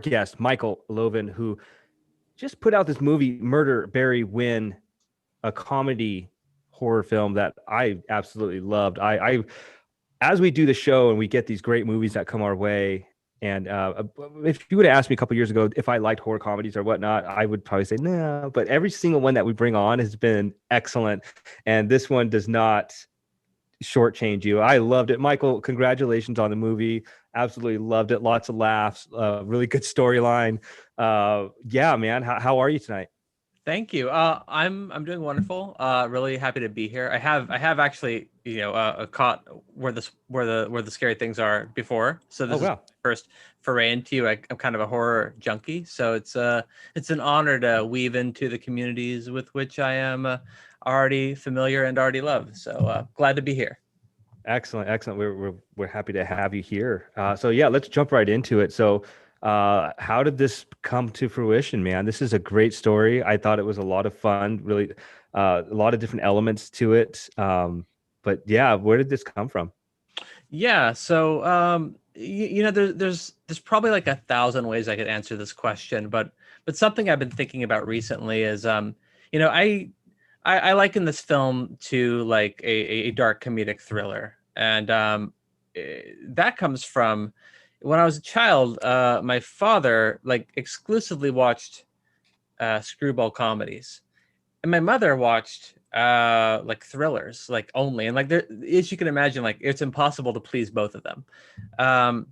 guest, Michael Lovan, who just put out this movie, Murder, Barry Win, a comedy horror film that I absolutely loved. As we do the show and we get these great movies that come our way, and if you would have asked me a couple years ago if I liked horror comedies or whatnot, I would probably say no. But every single one that we bring on has been excellent, and this one does not shortchange you. I loved it. Michael, congratulations on the movie. Absolutely loved it. Lots of laughs, really good storyline. Yeah, man. How are you tonight? Thank you. I'm doing wonderful. Really happy to be here. I have actually caught where the scary things are before. So this Oh, is my wow. first foray into you. I'm kind of a horror junkie, so it's an honor to weave into the communities with which I am already familiar and already love. So glad to be here. Excellent, excellent. We're happy to have you here. So yeah, let's jump right into it. So, how did this come to fruition, man? This is a great story. I thought it was a lot of fun. Really, a lot of different elements to it. But yeah, where did this come from? Yeah. So there's probably like 1,000 ways I could answer this question, but something I've been thinking about recently is you know I I liken this film to like a dark comedic thriller, and that comes from when I was a child. My father like exclusively watched screwball comedies, and my mother watched like thrillers, like only. And like there, as you can imagine, like it's impossible to please both of them. Um,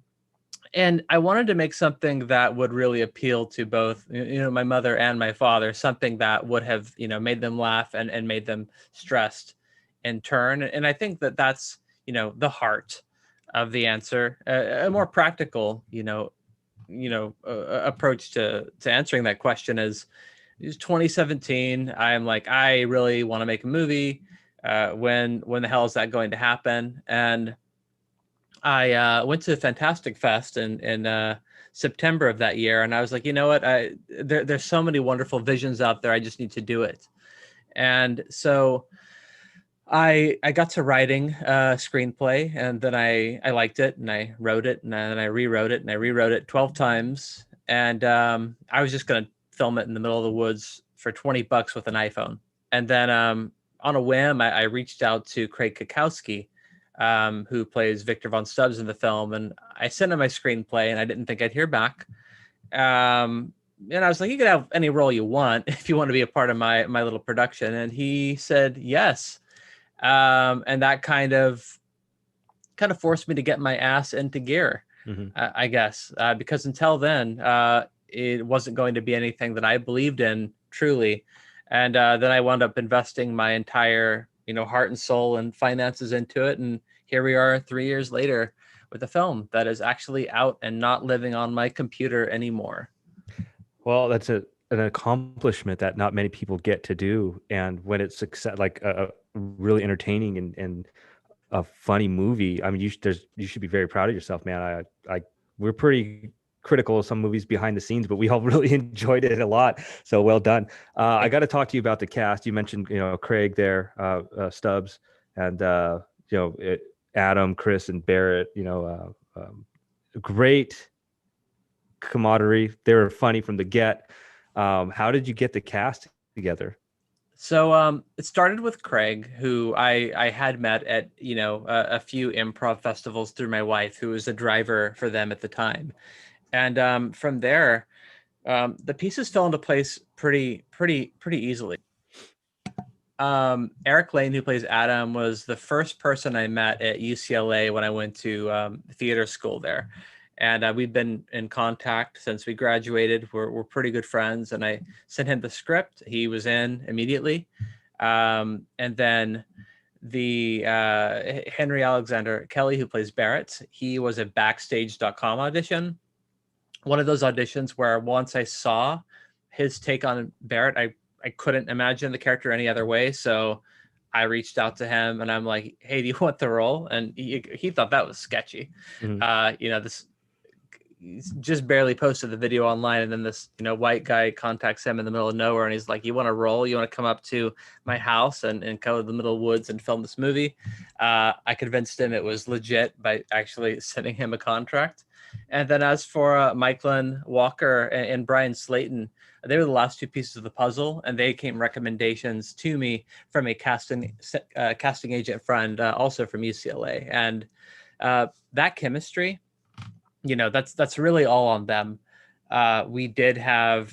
and I wanted to make something that would really appeal to both, my mother and my father, something that would have, made them laugh and made them stressed in turn. And I think that that's, the heart of the answer. A more practical, approach to answering that question is 2017. I'm like, I really want to make a movie. When the hell is that going to happen? And I went to Fantastic Fest in September of that year, and I was like, you know what? There's so many wonderful visions out there. I just need to do it. And so I got to writing a screenplay, and then I liked it, and I wrote it, and then I rewrote it, and I rewrote it 12 times. And I was just gonna film it in the middle of the woods for $20 with an iPhone. And then on a whim, I reached out to Craig Kakowski, who plays Victor Von Stubbs in the film, and I sent him my screenplay, and I didn't think I'd hear back. And I was like, "You can have any role you want if you want to be a part of my little production." And he said yes, and that kind of forced me to get my ass into gear, Hmm. I guess, because until then, it wasn't going to be anything that I believed in truly. And then I wound up investing my entire, heart and soul and finances into it. And here we are 3 years later with a film that is actually out and not living on my computer anymore. Well, that's an accomplishment that not many people get to do, and when it's success, like a really entertaining and a funny movie. I mean, you should be very proud of yourself, man. We're pretty critical of some movies behind the scenes, but we all really enjoyed it a lot. So well done. I got to talk to you about the cast. You mentioned, Craig there, Stubbs, and Adam, Chris, and Barrett. Great camaraderie. They were funny from the get. How did you get the cast together? So it started with Craig, who I had met at a few improv festivals through my wife, who was a driver for them at the time, and from there, the pieces fell into place pretty easily. Eric Lane, who plays Adam, was the first person I met at UCLA when I went to theater school there. And we've been in contact since we graduated. We're pretty good friends. And I sent him the script. He was in immediately. And then the Henry Alexander Kelly, who plays Barrett, he was a backstage.com audition. One of those auditions where once I saw his take on Barrett, I couldn't imagine the character any other way. So I reached out to him and I'm like, hey, do you want the role? And he thought that was sketchy. Mhm. This he's just barely posted the video online. And then this, white guy contacts him in the middle of nowhere. And he's like, you want a role? You want to come up to my house and go to the middle of the woods and film this movie? I convinced him it was legit by actually sending him a contract. And then as for Mikeland, Walker, and Brian Slayton, they were the last two pieces of the puzzle, and they came recommendations to me from a casting agent friend, also from UCLA. And that chemistry, that's really all on them. We did have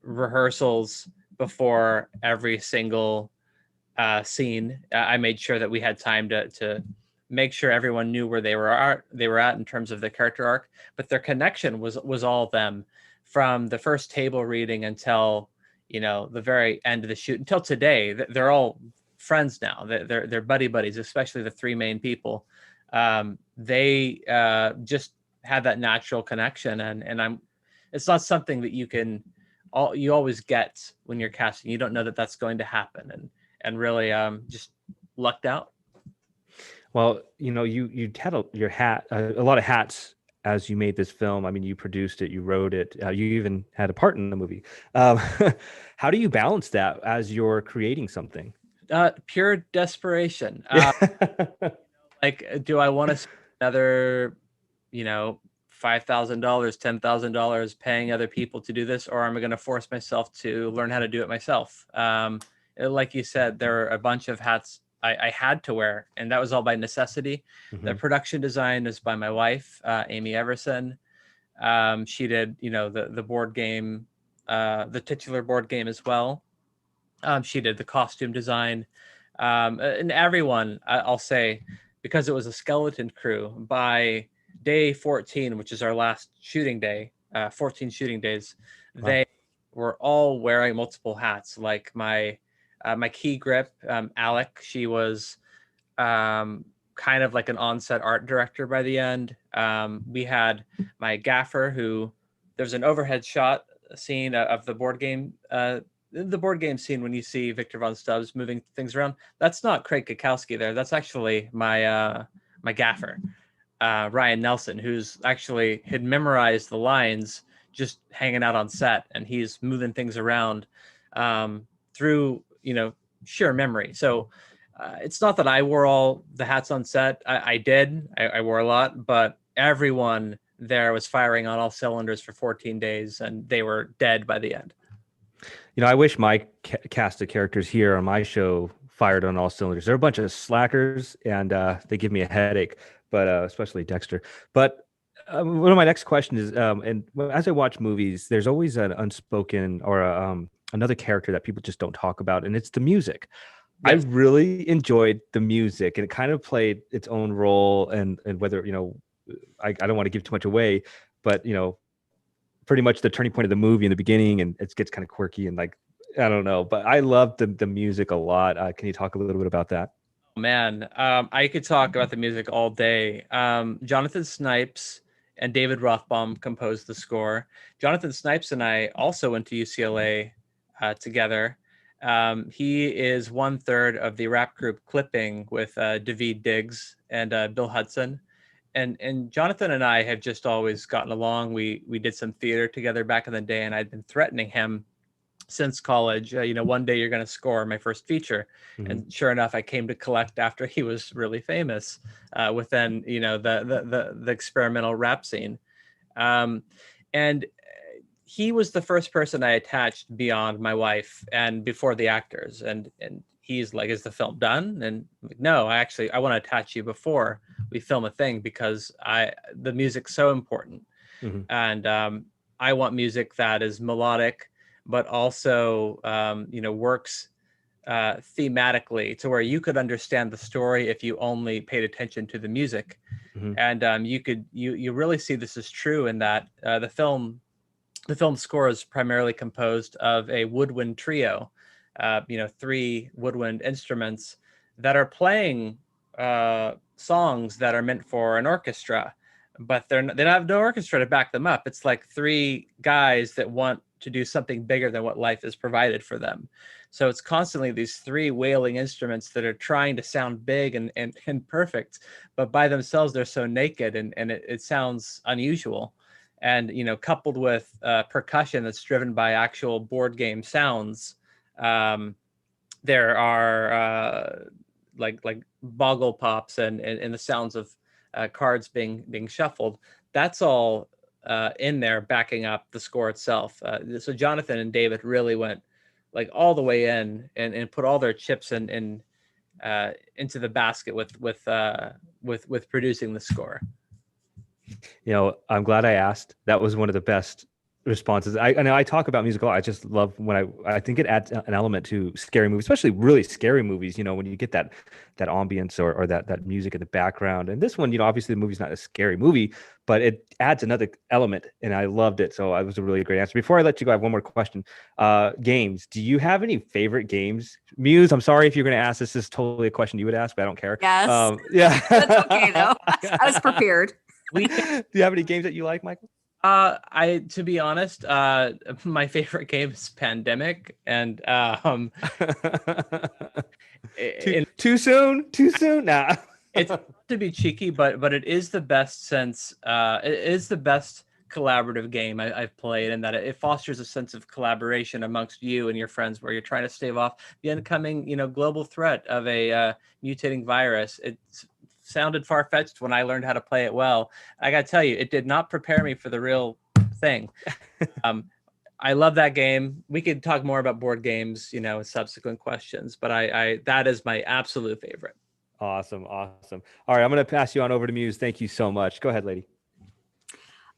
rehearsals before every single scene. I made sure that we had time to make sure everyone knew where they were at in terms of the character arc, but their connection was all them from the first table reading until the very end of the shoot until today. They're all friends now. They're buddies, especially the three main people. They just had that natural connection, and it's not something that you always get when you're casting. You don't know that that's going to happen, and really just lucked out. Well, you had a lot of hats as you made this film. I mean, you produced it, you wrote it, you even had a part in the movie. How do you balance that as you're creating something? Pure desperation. Like, do I want to spend another, $5,000, $10,000 paying other people to do this, or am I going to force myself to learn how to do it myself? Like you said, there are a bunch of hats I had to wear, and that was all by necessity. Mm-hmm. The production design is by my wife, Amy Everson. She did, the board game, the titular board game as well. She did the costume design, and everyone, I'll say, because it was a skeleton crew, by day 14, which is our last shooting day, 14 shooting days, wow. They were all wearing multiple hats. Like my key grip, Alec, she was kind of like an on-set art director by the end. We had my gaffer, who there's an overhead shot scene of the board game scene when you see Victor Von Stubbs moving things around. That's not Craig Kukowski there. That's actually my gaffer, Ryan Nelson, who's actually had memorized the lines just hanging out on set, and he's moving things around through sheer memory. So it's not that I wore all the hats on set. I wore a lot, but everyone there was firing on all cylinders for 14 days, and they were dead by the end. I wish my cast of characters here on my show fired on all cylinders. They're a bunch of slackers, and they give me a headache, but especially Dexter. But one of my next questions is, and as I watch movies, there's always an unspoken or another character that people just don't talk about, and it's the music. Yes. I really enjoyed the music, and it kind of played its own role. And whether I don't want to give too much away, but pretty much the turning point of the movie in the beginning, and it gets kind of quirky and like, I don't know, but I loved the music a lot. Can you talk a little bit about that? Man, I could talk about the music all day. Jonathan Snipes and David Rothbaum composed the score. Jonathan Snipes and I also went to UCLA together. He is 1/3 of the rap group Clipping with Daveed Diggs and Bill Hudson. And Jonathan and I have just always gotten along. We did some theater together back in the day, and I'd been threatening him since college. One day you're going to score my first feature. Mm-hmm. And sure enough, I came to collect after he was really famous within the experimental rap scene. And he was the first person I attached beyond my wife and before the actors. And he's like, "Is the film done?" And I'm like, "No, I want to attach you before we film a thing, because the music's so important." Mm-hmm. And I want music that is melodic, but also works thematically to where you could understand the story if you only paid attention to the music. Mm-hmm. And you really see this is true in that the film score is primarily composed of a woodwind trio, 3 woodwind instruments that are playing songs that are meant for an orchestra, but they don't have no orchestra to back them up. It's like 3 guys that want to do something bigger than what life has provided for them. So it's constantly these 3 wailing instruments that are trying to sound big and perfect, but by themselves they're so naked and it sounds unusual. And coupled with percussion that's driven by actual board game sounds, there are like boggle pops and the sounds of cards being shuffled that's all in there backing up the score itself. So Jonathan and David really went like all the way in and put all their chips in into the basket with producing the score. You know, I'm glad I asked. That was one of the best responses. I know I talk about musical. I just love when I think it adds an element to scary movies, especially really scary movies. You know, when you get that ambience or that music in the background. And this one, you know, obviously the movie's not a scary movie, but it adds another element, and I loved it. So it was a really great answer. Before I let you go, I have one more question. Games. Do you have any favorite games? Muse, I'm sorry if you're going to ask this. This is totally a question you would ask, but I don't care. Yes. Yeah. That's okay though. I was prepared. Do you have any games that you like, Michael? To be honest, my favorite game is Pandemic, and too soon? Nah. It's to be cheeky, but it is the best sense. It is the best collaborative game I've played, in that it fosters a sense of collaboration amongst you and your friends, where you're trying to stave off the incoming, global threat of a mutating virus. It's sounded far-fetched when I learned how to play it well. I gotta tell you, it did not prepare me for the real thing. I love that game. We could talk more about board games, in subsequent questions, but I that is my absolute favorite. Awesome. All right, I'm going to pass you on over to Muse. Thank you so much. Go ahead, lady.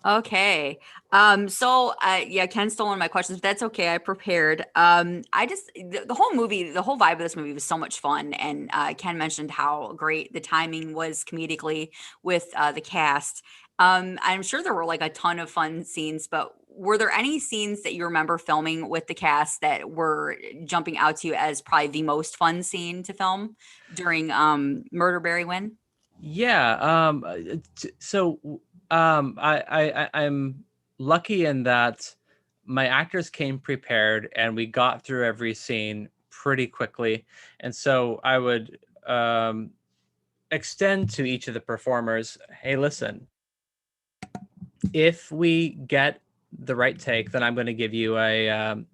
Okay. Ken stole one of my questions, but that's okay. I prepared. The whole movie, the whole vibe of this movie was so much fun. And Ken mentioned how great the timing was comedically with the cast. I'm sure there were like a ton of fun scenes, but were there any scenes that you remember filming with the cast that were jumping out to you as probably the most fun scene to film during Murder Barry Win? Yeah. I'm lucky in that my actors came prepared and we got through every scene pretty quickly. And so I would extend to each of the performers, hey, listen, if we get the right take, then I'm going to give you a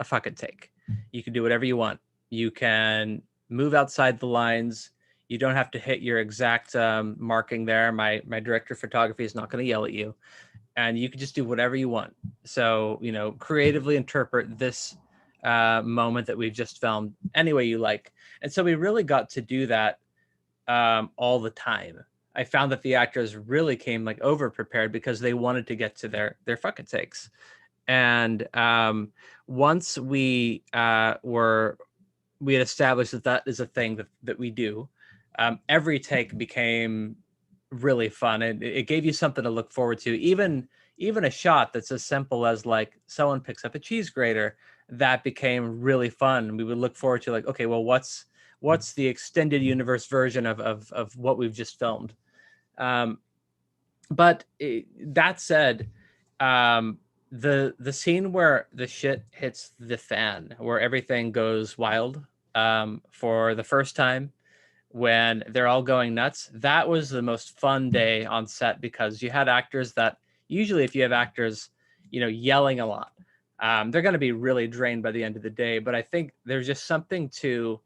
fucking take. You can do whatever you want. You can move outside the lines. You don't have to hit your exact marking there. My director of photography is not going to yell at you, and you can just do whatever you want. So, creatively interpret this moment that we've just filmed any way you like. And so we really got to do that all the time. I found that the actors really came like over prepared because they wanted to get to their fucking takes. And once we had established that is a thing that we do, every take became really fun, and it gave you something to look forward to. Even a shot that's as simple as like someone picks up a cheese grater, that became really fun. We would look forward to like, okay, well, what's the extended universe version of what we've just filmed? But that said, the scene where the shit hits the fan, where everything goes wild for the first time, when they're all going nuts, that was the most fun day on set, because you had actors that usually, if you have actors, yelling a lot, they're going to be really drained by the end of the day. But I think there's just something to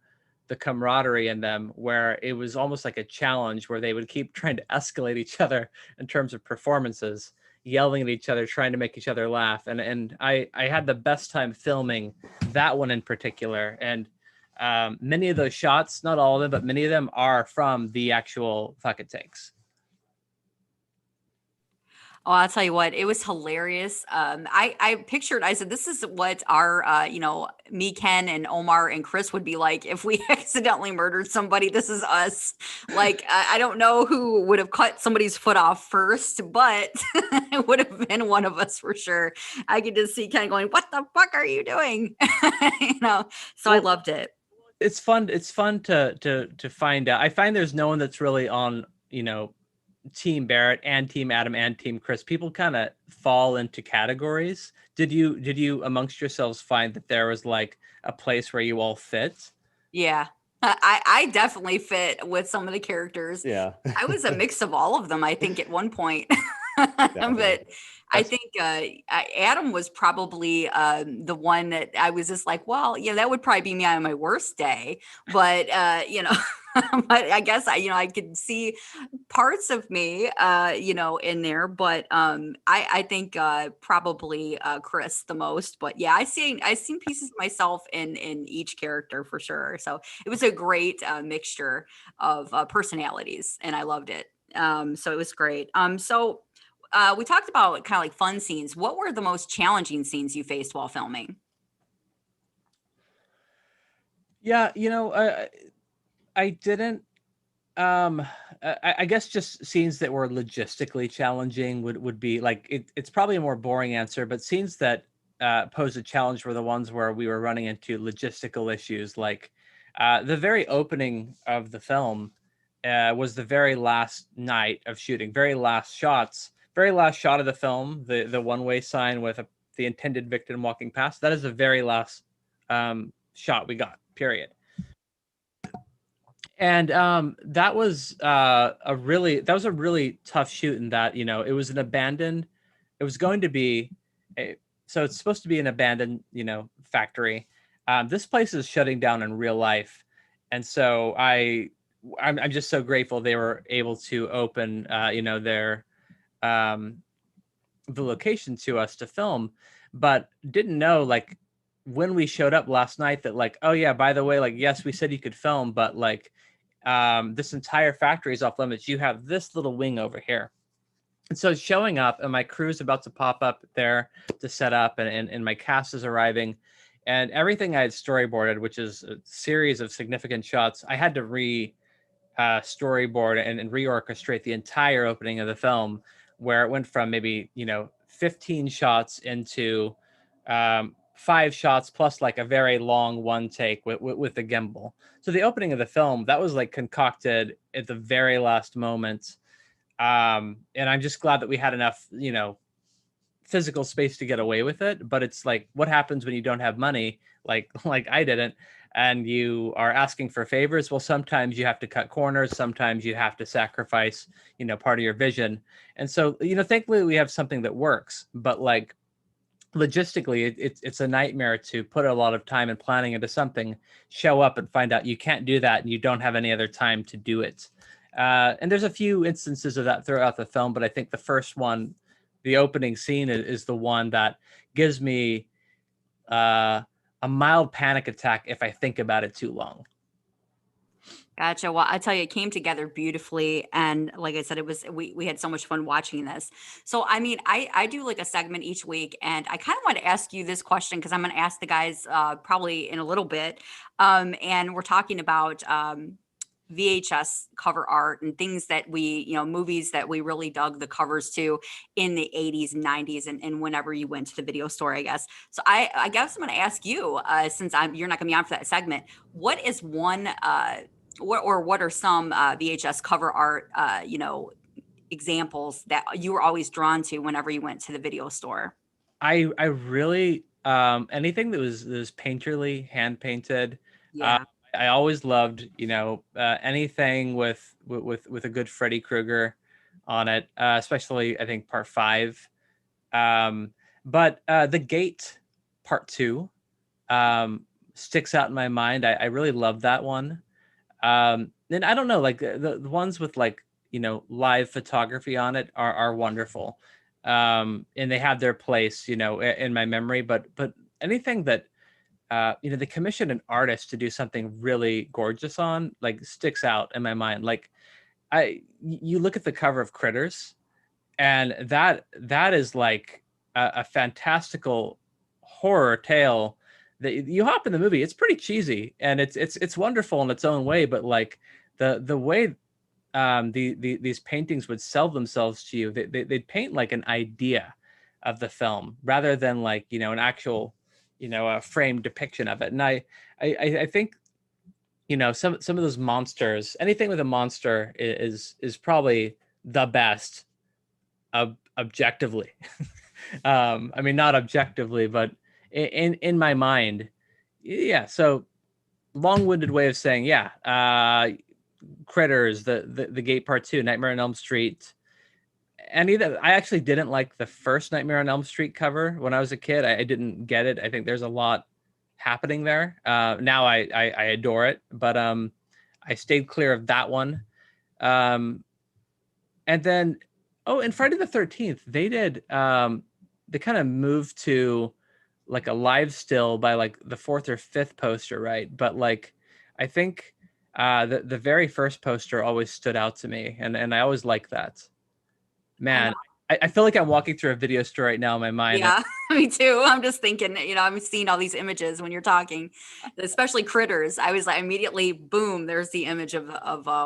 the camaraderie in them where it was almost like a challenge, where they would keep trying to escalate each other in terms of performances, yelling at each other, trying to make each other laugh. And I had the best time filming that one in particular. And many of those shots, not all of them, but many of them are from the actual fucking takes. Oh, I'll tell you what, it was hilarious. I said, this is what our, me, Ken, and Omar and Chris would be like if we accidentally murdered somebody. This is us. Like, I don't know who would have cut somebody's foot off first, but it would have been one of us for sure. I could just see Ken going, "What the fuck are you doing?" So I loved it. It's fun. It's fun to find out. I find there's no one that's really on, Team Barrett and Team Adam and Team Chris. People kind of fall into categories. Did you amongst yourselves find that there was like a place where you all fit? Yeah, I definitely fit with some of the characters. Yeah. I was a mix of all of them, I think, at one point. But I think Adam was probably the one that I was just like, well, that would probably be me on my worst day. But, But I guess I could see parts of me, in there. But I think probably Chris the most. But yeah, I seen pieces of myself in each character for sure. So it was a great mixture of personalities, and I loved it. So it was great. So we talked about kind of like fun scenes. What were the most challenging scenes you faced while filming? Yeah, I didn't. I guess just scenes that were logistically challenging would be like it's probably a more boring answer, but scenes that posed a challenge were the ones where we were running into logistical issues. Like the very opening of the film was the very last night of shooting, very last shots, very last shot of the film, the one-way sign with the intended victim walking past. That is the very last shot we got. Period. And that was a really tough shoot in that, it was it was going to be so it's supposed to be an abandoned, factory. This place is shutting down in real life. And so I'm just so grateful they were able to open, their the location to us to film, but didn't know, like, when we showed up last night, that like, oh yeah, by the way, like, yes, we said you could film, but like this entire factory is off limits. You have this little wing over here. And so showing up, and my crew's about to pop up there to set up, and my cast is arriving, and everything I had storyboarded, which is a series of significant shots, I had to storyboard and reorchestrate the entire opening of the film, where it went from maybe 15 shots into 5 shots plus like a very long one take with the gimbal. So the opening of the film, that was like concocted at the very last moment. And I'm just glad that we had enough, physical space to get away with it. But it's like, what happens when you don't have money, like I didn't, and you are asking for favors? Well, sometimes you have to cut corners. Sometimes you have to sacrifice, part of your vision. And so, thankfully we have something that works. But like, logistically, it's a nightmare to put a lot of time and planning into something, show up and find out you can't do that, and you don't have any other time to do it. And there's a few instances of that throughout the film, but I think the first one, the opening scene, is the one that gives me a mild panic attack if I think about it too long. Gotcha. Well, I tell you, it came together beautifully, and like I said, it was we had so much fun watching this. So, I mean, I do like a segment each week, and I kind of want to ask you this question because I'm going to ask the guys probably in a little bit, and we're talking about VHS cover art and things that movies that we really dug the covers to in the 80s and 90s, and whenever you went to the video store, I guess. So I guess I'm going to ask you, since you're not going to be on for that segment, what is one what are some VHS cover art, examples that you were always drawn to whenever you went to the video store? I really anything that was painterly, hand painted. Yeah. I always loved, anything with a good Freddy Krueger on it, especially I think part 5. But The Gate part 2 sticks out in my mind. I really love that one. And I don't know, like the ones with like, live photography on it are wonderful. And they have their place, in my memory, but anything that, they commissioned an artist to do something really gorgeous on, like, sticks out in my mind. Like you look at the cover of Critters, and that is like a fantastical horror tale that you hop in the movie. It's pretty cheesy, and it's wonderful in its own way. But like the way these paintings would sell themselves to you, they'd paint like an idea of the film rather than like, an actual, a framed depiction of it. And I think, some of those monsters, anything with a monster is probably the best objectively. I mean, not objectively, but in my mind. Yeah. So long-winded way of saying, yeah. Critters, the Gate Part 2, Nightmare on Elm Street. And I actually didn't like the first Nightmare on Elm Street cover when I was a kid. I didn't get it. I think there's a lot happening there. Now I adore it, but I stayed clear of that one. And then, and Friday the 13th, they did, they kind of moved to like a live still by like the 4th or 5th poster, right? But like, I think the very first poster always stood out to me, and I always like that. Man, I feel like I'm walking through a video store right now in my mind. Yeah, me too. I'm just thinking, I'm seeing all these images when you're talking, especially critters. I was like, immediately, boom, there's the image of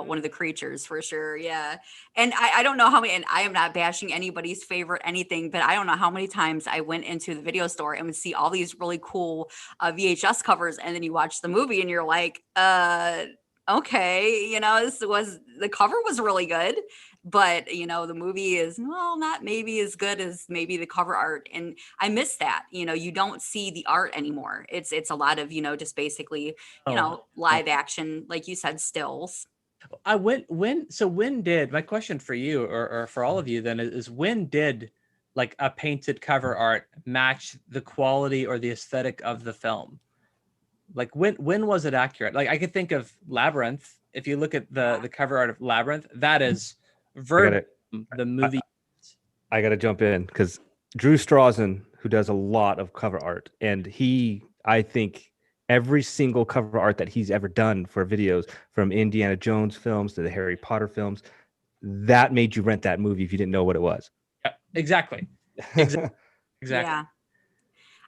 one of the creatures for sure. Yeah. And I don't know how many, and I am not bashing anybody's favorite anything, but I don't know how many times I went into the video store and would see all these really cool VHS covers. And then you watch the movie and you're like, okay, the cover was really good. But, the movie is, well, not maybe as good as maybe the cover art. And I miss that. You don't see the art anymore. It's a lot of, just basically, live action, like you said, stills. When did, my question for you or for all of you then is when did like a painted cover art match the quality or the aesthetic of the film? Like when was it accurate? Like I could think of Labyrinth. If you look at the cover art of Labyrinth, that is the movie. I gotta jump in because Drew Strausen, who does a lot of cover art, and I think every single cover art that he's ever done for videos, from Indiana Jones films to the Harry Potter films, that made you rent that movie if you didn't know what it was. Yeah, exactly. Exactly. Yeah.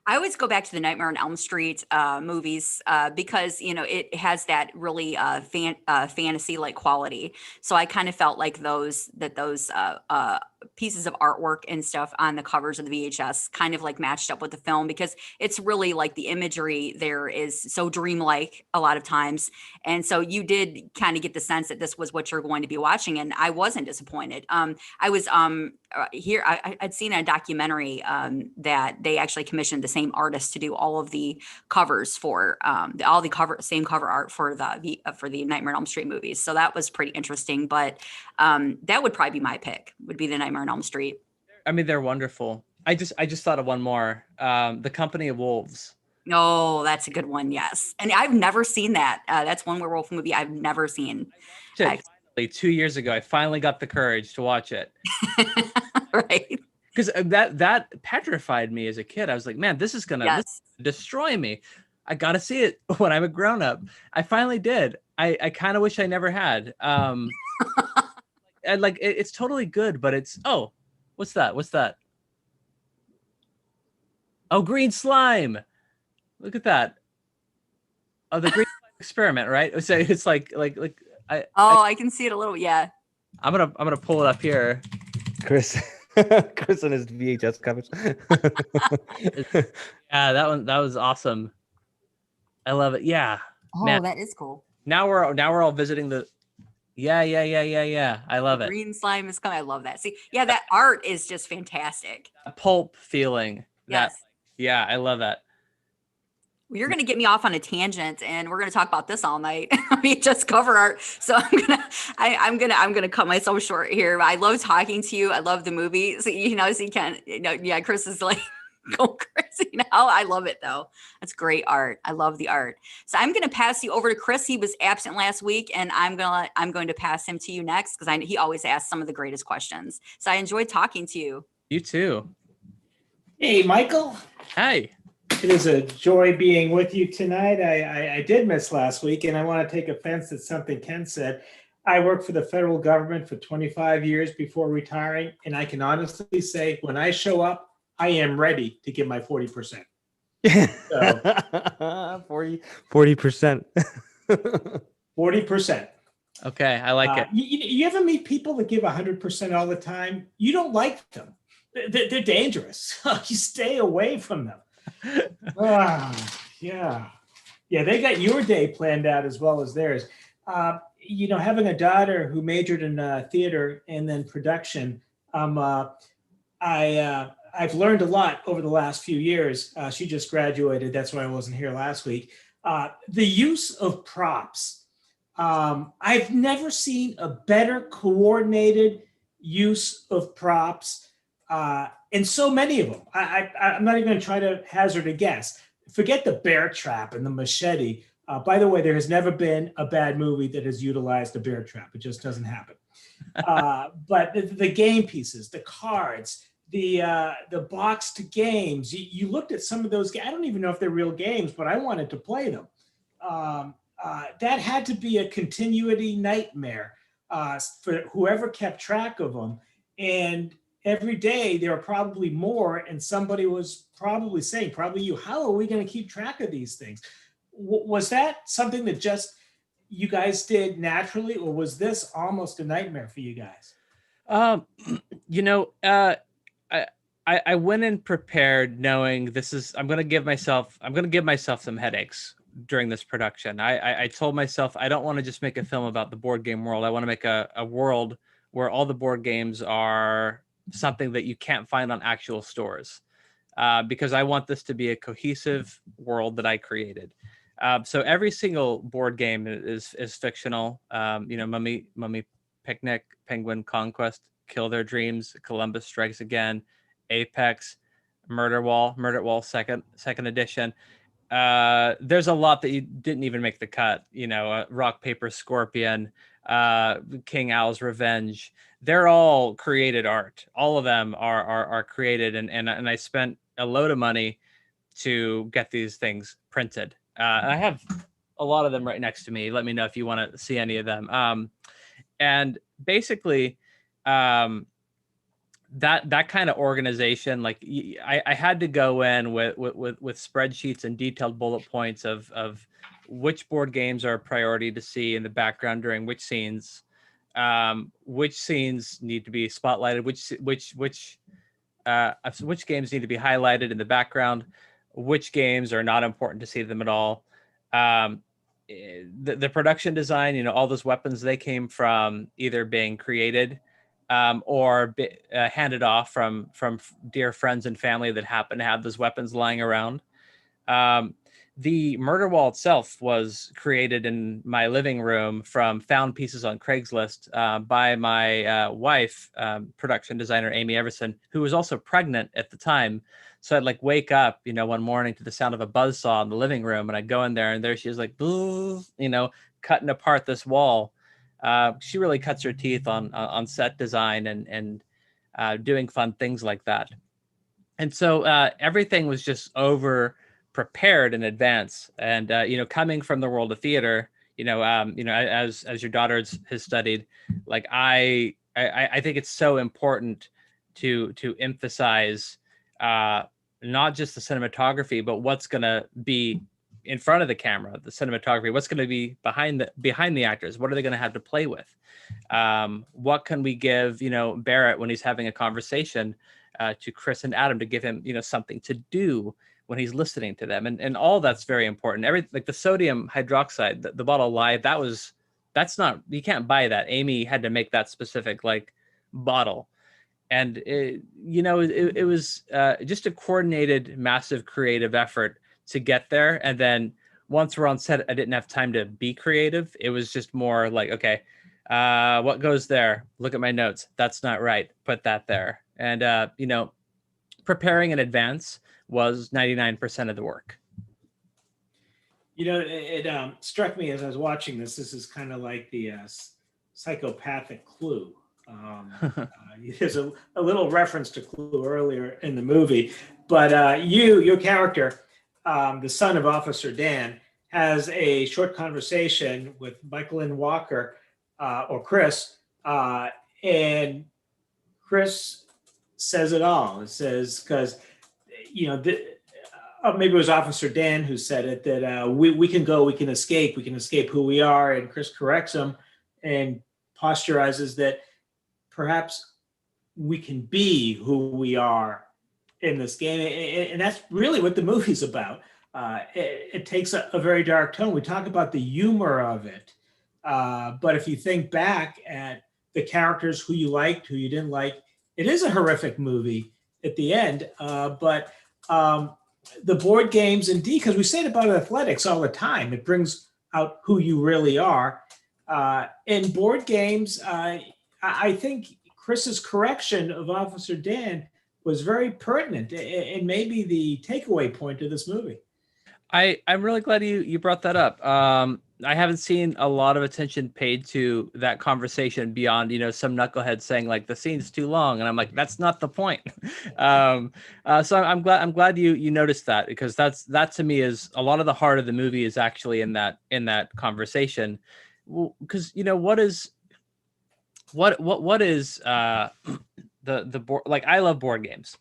I always go back to the Nightmare on Elm Street movies because, it has that really fantasy-like quality. So I kind of felt like those pieces of artwork and stuff on the covers of the VHS kind of like matched up with the film, because it's really like the imagery there is so dreamlike a lot of times. And so you did kind of get the sense that this was what you're going to be watching. And I wasn't disappointed. I was here. I'd seen a documentary that they actually commissioned the same artist to do all of the covers for same cover art for the Nightmare on Elm Street movies. So that was pretty interesting. But that would probably be my pick. Would be the Nightmare on Elm Street. I mean, they're wonderful. I just thought of one more. The Company of Wolves. Oh, that's a good one. Yes, and I've never seen that. That's one werewolf movie I've never seen. Finally, 2 years ago, I finally got the courage to watch it. Right. Because that petrified me as a kid. I was like, man, this is gonna destroy me. I gotta see it when I'm a grown up. I finally did. I kind of wish I never had. And like it's totally good, but it's what's that? Oh, green slime. Look at that. Oh, the green slime experiment, right? So it's like I can see it a little. Yeah. I'm gonna pull it up here. Chris and his VHS covers. Yeah, that was awesome. I love it. Yeah. Oh, man. That is cool. Now we're all visiting the. Yeah. I love it. Green slime is coming. I love that. See, yeah, that art is just fantastic. A pulp feeling. Yes. Yeah, I love that. Well, you're going to get me off on a tangent, and we're going to talk about this all night. Just cover art. So I'm gonna cut myself short here. I love talking to you. I love the movie. So you can. Yeah, Chris is like go crazy now. I love it though. That's great art. I love the art. So I'm going to pass you over to Chris. He was absent last week, and I'm going to pass him to you next because he always asks some of the greatest questions. So I enjoyed talking to you. You too. Hey, Michael. Hey. It is a joy being with you tonight. I did miss last week, and I want to take offense at something Ken said. I worked for the federal government for 25 years before retiring, and I can honestly say when I show up, I am ready to give my 40%. So, 40%. 40%. Okay, I like it. You ever meet people that give 100% all the time? You don't like them. They're dangerous. You stay away from them. Yeah, they got your day planned out as well as theirs. Having a daughter who majored in theater and then production, I've learned a lot over the last few years. She just graduated. That's why I wasn't here last week. The use of props. I've never seen a better coordinated use of props. And so many of them. I'm not even going to try to hazard a guess. Forget the bear trap and the machete. By the way, there has never been a bad movie that has utilized a bear trap. It just doesn't happen. But the game pieces, the cards, the boxed games, you looked at some of those. I don't even know if they're real games, but I wanted to play them. That had to be a continuity nightmare for whoever kept track of them. And every day there were probably more, and somebody was probably saying, probably you, how are we going to keep track of these things? Was that something that just you guys did naturally, or was this almost a nightmare for you guys? I went in prepared knowing this is, I'm going to give myself some headaches during this production. I told myself, I don't want to just make a film about the board game world. I want to make a world where all the board games are something that you can't find on actual stores. Because I want this to be a cohesive world that I created. So every single board game is fictional. Mummy Picnic, Penguin Conquest, Kill Their Dreams, Columbus Strikes Again, Apex, Murder Wall second edition. There's a lot that you didn't even make the cut. Rock Paper Scorpion, King Owl's Revenge. They're all created art. All of them are created, and I spent a load of money to get these things printed. And I have a lot of them right next to me. Let me know if you want to see any of them. And basically, that kind of organization, like I had to go in with spreadsheets and detailed bullet points of which board games are a priority to see in the background during which scenes need to be spotlighted, which games need to be highlighted in the background, which games are not important to see them at all. The production design, all those weapons, they came from either being created or handed off from dear friends and family that happen to have those weapons lying around. The murder wall itself was created in my living room from found pieces on Craigslist by my wife, production designer Amy Everson, who was also pregnant at the time. So I'd wake up, one morning to the sound of a buzzsaw in the living room, and I'd go in there, and there she was cutting apart this wall. She really cuts her teeth on set design and doing fun things like that. And so everything was just over prepared in advance. And coming from the world of theater, as your daughter has studied, I think it's so important to emphasize not just the cinematography, but what's going to be in front of the camera, the cinematography, what's going to be behind the actors, what are they going to have to play with, what can we give Barrett when he's having a conversation to Chris and Adam, to give him something to do when he's listening to them, and all that's very important. Everything, the sodium hydroxide, the bottle live, that's not, you can't buy that. Amy had to make that specific bottle. And it was just a coordinated, massive creative effort to get there. And then once we're on set, I didn't have time to be creative. It was just more okay, what goes there? Look at my notes. That's not right. Put that there. And, preparing in advance was 99% of the work. It struck me as I was watching this. This is kind of like the psychopathic Clue. There's a little reference to Clue earlier in the movie, but your character, the son of Officer Dan, has a short conversation with Mikeland Walker or Chris, and Chris says it all. It says, because maybe it was Officer Dan who said it, that we can go, we can escape who we are, and Chris corrects him and posturizes that perhaps we can be who we are in this game. And that's really what the movie's about. It takes a very dark tone. We talk about the humor of it. But if you think back at the characters who you liked, who you didn't like, it is a horrific movie at the end. But the board games, indeed, because we say it about athletics all the time, it brings out who you really are. In board games, I think Chris's correction of Officer Dan was very pertinent and maybe the takeaway point of this movie. I'm really glad you brought that up. I haven't seen a lot of attention paid to that conversation beyond, some knucklehead saying like the scene's too long, and I'm like, that's not the point. So I'm glad you noticed that, because that to me is a lot of the heart of the movie is actually in that conversation. Because what is the board, like, I love board games,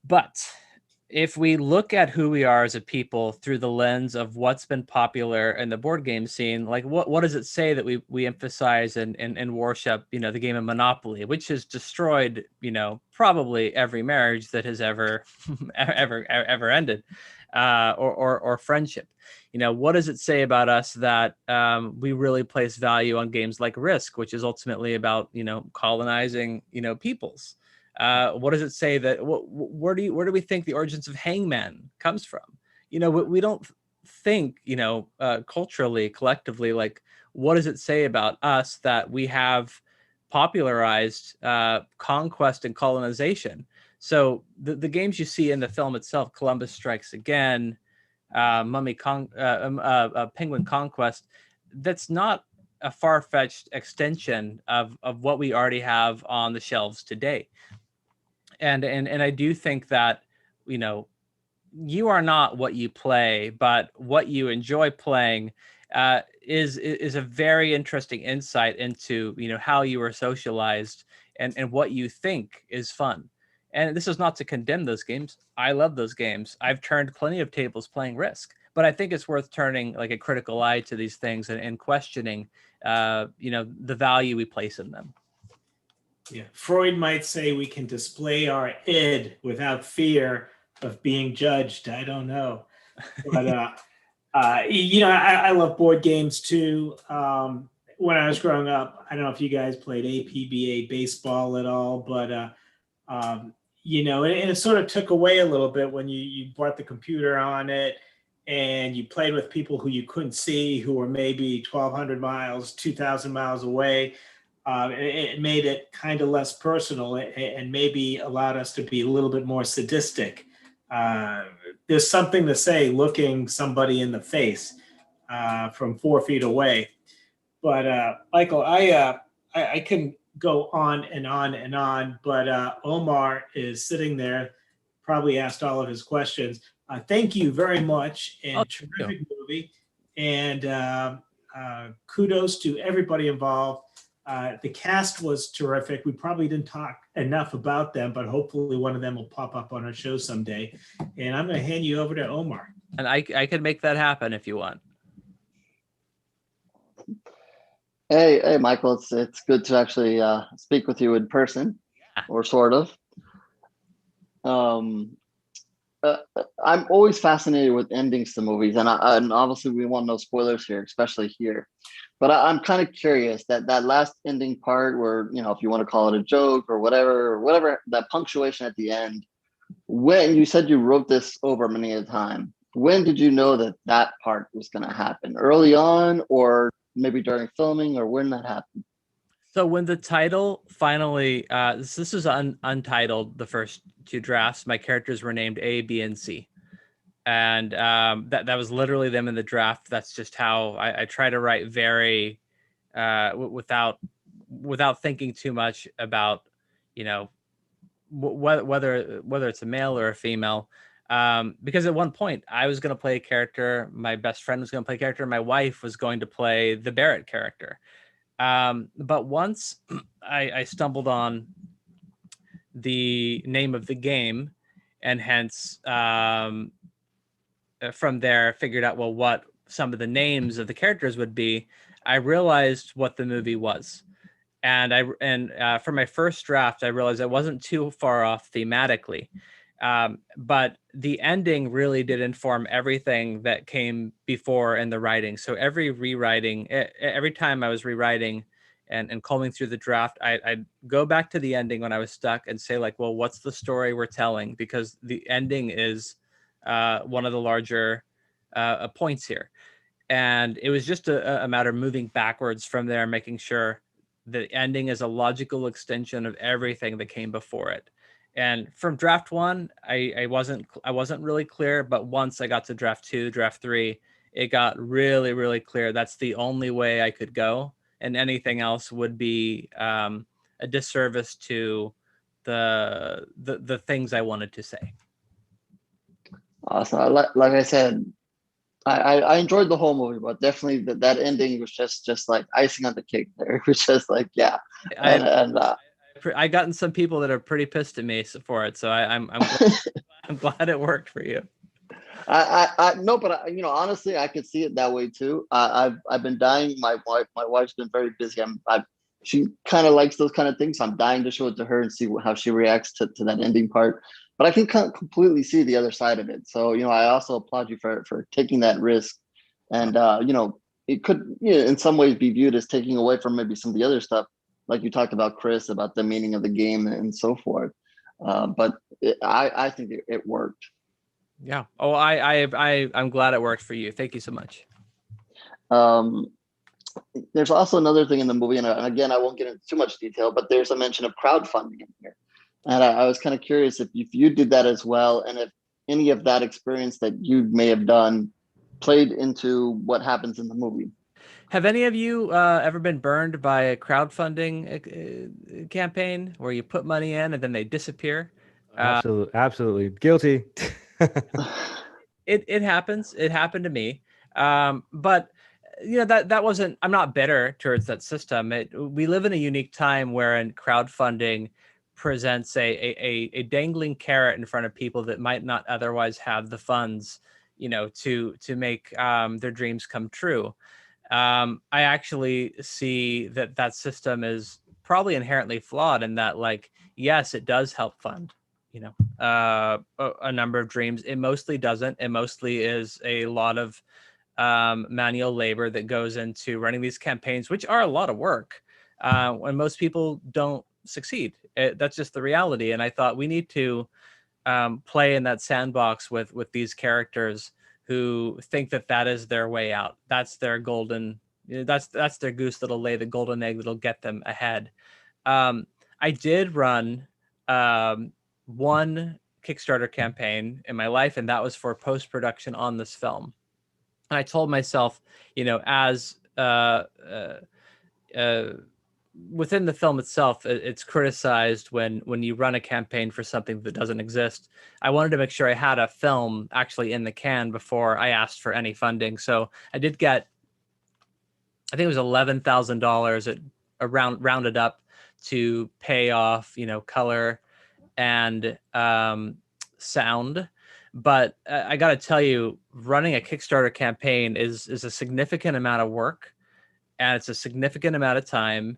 but if we look at who we are as a people through the lens of what's been popular in the board game scene, like what does it say that we emphasize and worship, the game of Monopoly, which has destroyed, probably every marriage that has ever ever ended, or friendship. What does it say about us that we really place value on games like Risk, which is ultimately about, colonizing, peoples? What does it say that where do we think the origins of Hangman comes from? We don't think, culturally, collectively, like, what does it say about us that we have popularized conquest and colonization? So the games you see in the film itself, Columbus Strikes Again, Penguin Conquest, that's not a far-fetched extension of what we already have on the shelves today. And I do think that, you are not what you play, but what you enjoy playing is a very interesting insight into, how you were socialized and what you think is fun. And this is not to condemn those games. I love those games. I've turned plenty of tables playing Risk, but I think it's worth turning like a critical eye to these things and questioning, the value we place in them. Yeah, Freud might say we can display our id without fear of being judged. I don't know, but I love board games too. When I was growing up, I don't know if you guys played APBA baseball at all, but and it sort of took away a little bit when you brought the computer on it and you played with people who you couldn't see, who were maybe 1,200 miles, 2,000 miles away. It made it kind of less personal and maybe allowed us to be a little bit more sadistic. There's something to say looking somebody in the face from 4 feet away. But Michael, I can go on and on and on, but Omar is sitting there, probably asked all of his questions. Thank you very much, and terrific movie. And kudos to everybody involved. The cast was terrific. We probably didn't talk enough about them, but hopefully one of them will pop up on our show someday. And I'm going to hand you over to Omar. And I can make that happen if you want. Hey, Michael, it's good to actually speak with you in person, or sort of. I'm always fascinated with endings to movies, and obviously we want no spoilers here, especially here. But I'm kind of curious that last ending part where, if you want to call it a joke or whatever, that punctuation at the end, when you said you wrote this over many a time, when did you know that part was going to happen? Early on, or maybe during filming, or when that happened? So when the title finally, this is Untitled, the first 2 drafts, my characters were named A, B, and C. And that was literally them in the draft. That's just how I try to write, very without thinking too much about, whether it's a male or a female. Because at one point I was going to play a character, my best friend was going to play a character, my wife was going to play the Barrett character. But once I stumbled on the name of the game, and hence from there figured out, well, what some of the names of the characters would be, I realized what the movie was. And for my first draft, I realized I wasn't too far off thematically. But the ending really did inform everything that came before in the writing. So every time I was rewriting and combing through the draft, I'd go back to the ending when I was stuck and say, like, well, what's the story we're telling? Because the ending is one of the larger points here. And it was just a matter of moving backwards from there, making sure the ending is a logical extension of everything that came before it. And from draft 1, I wasn't really clear, but once I got to draft 2, draft 3, it got really, really clear. That's the only way I could go, and anything else would be a disservice to the things I wanted to say. Awesome. Like I said, I enjoyed the whole movie, but definitely that ending was just like icing on the cake. There, it was just like, yeah. I gotten some people that are pretty pissed at me for it, so I'm glad, I'm glad it worked for you. I no, but honestly, I could see it that way too. I've been dying. My wife's been very busy. She kind of likes those kind of things. So I'm dying to show it to her and see how she reacts to that ending part. But I can completely see the other side of it. So I also applaud you for taking that risk. And it could in some ways be viewed as taking away from maybe some of the other stuff, like you talked about, Chris, about the meaning of the game and so forth. But I think it worked. Yeah. Oh, I'm glad it worked for you. Thank you so much. There's also another thing in the movie, and again, I won't get into too much detail, but there's a mention of crowdfunding in here. And I was kind of curious if you did that as well, and if any of that experience that you may have done played into what happens in the movie. Have any of you ever been burned by a crowdfunding campaign where you put money in and then they disappear? Absolutely guilty. It happens. It happened to me. But that wasn't. I'm not bitter towards that system. We live in a unique time wherein crowdfunding presents a dangling carrot in front of people that might not otherwise have the funds, to make their dreams come true. I actually see that system is probably inherently flawed in that, like, yes, it does help fund, a number of dreams. It mostly doesn't. It mostly is a lot of manual labor that goes into running these campaigns, which are a lot of work, when most people don't succeed. That's just the reality. And I thought we need to play in that sandbox with these characters who think that is their way out. That's their golden, that's their goose that'll lay the golden egg that'll get them ahead. I did run one Kickstarter campaign in my life, and that was for post-production on this film. And I told myself, as within the film itself, it's criticized when you run a campaign for something that doesn't exist. I wanted to make sure I had a film actually in the can before I asked for any funding. So I did get, I think it was $11,000 rounded up to pay off, color and sound. But I got to tell you, running a Kickstarter campaign is a significant amount of work, and it's a significant amount of time.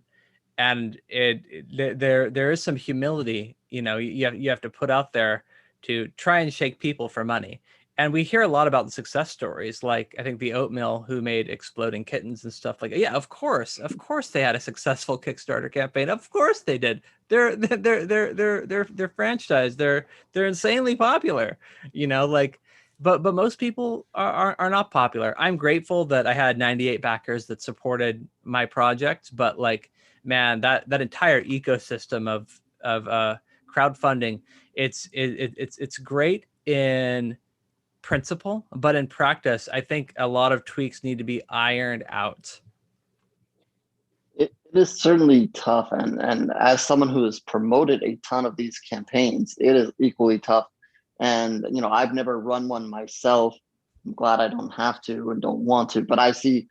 And there is some humility, you have to put out there to try and shake people for money. And we hear a lot about the success stories, like I think the Oatmeal, who made Exploding Kittens and stuff like that. Yeah, of course they had a successful Kickstarter campaign. Of course they did. They're franchised. They're insanely popular. But most people are not popular. I'm grateful that I had 98 backers that supported my project, but man, that entire ecosystem of crowdfunding, it's great in principle, but in practice, I think a lot of tweaks need to be ironed out. It is certainly tough, and as someone who has promoted a ton of these campaigns, it is equally tough. And I've never run one myself. I'm glad I don't have to and don't want to, but I see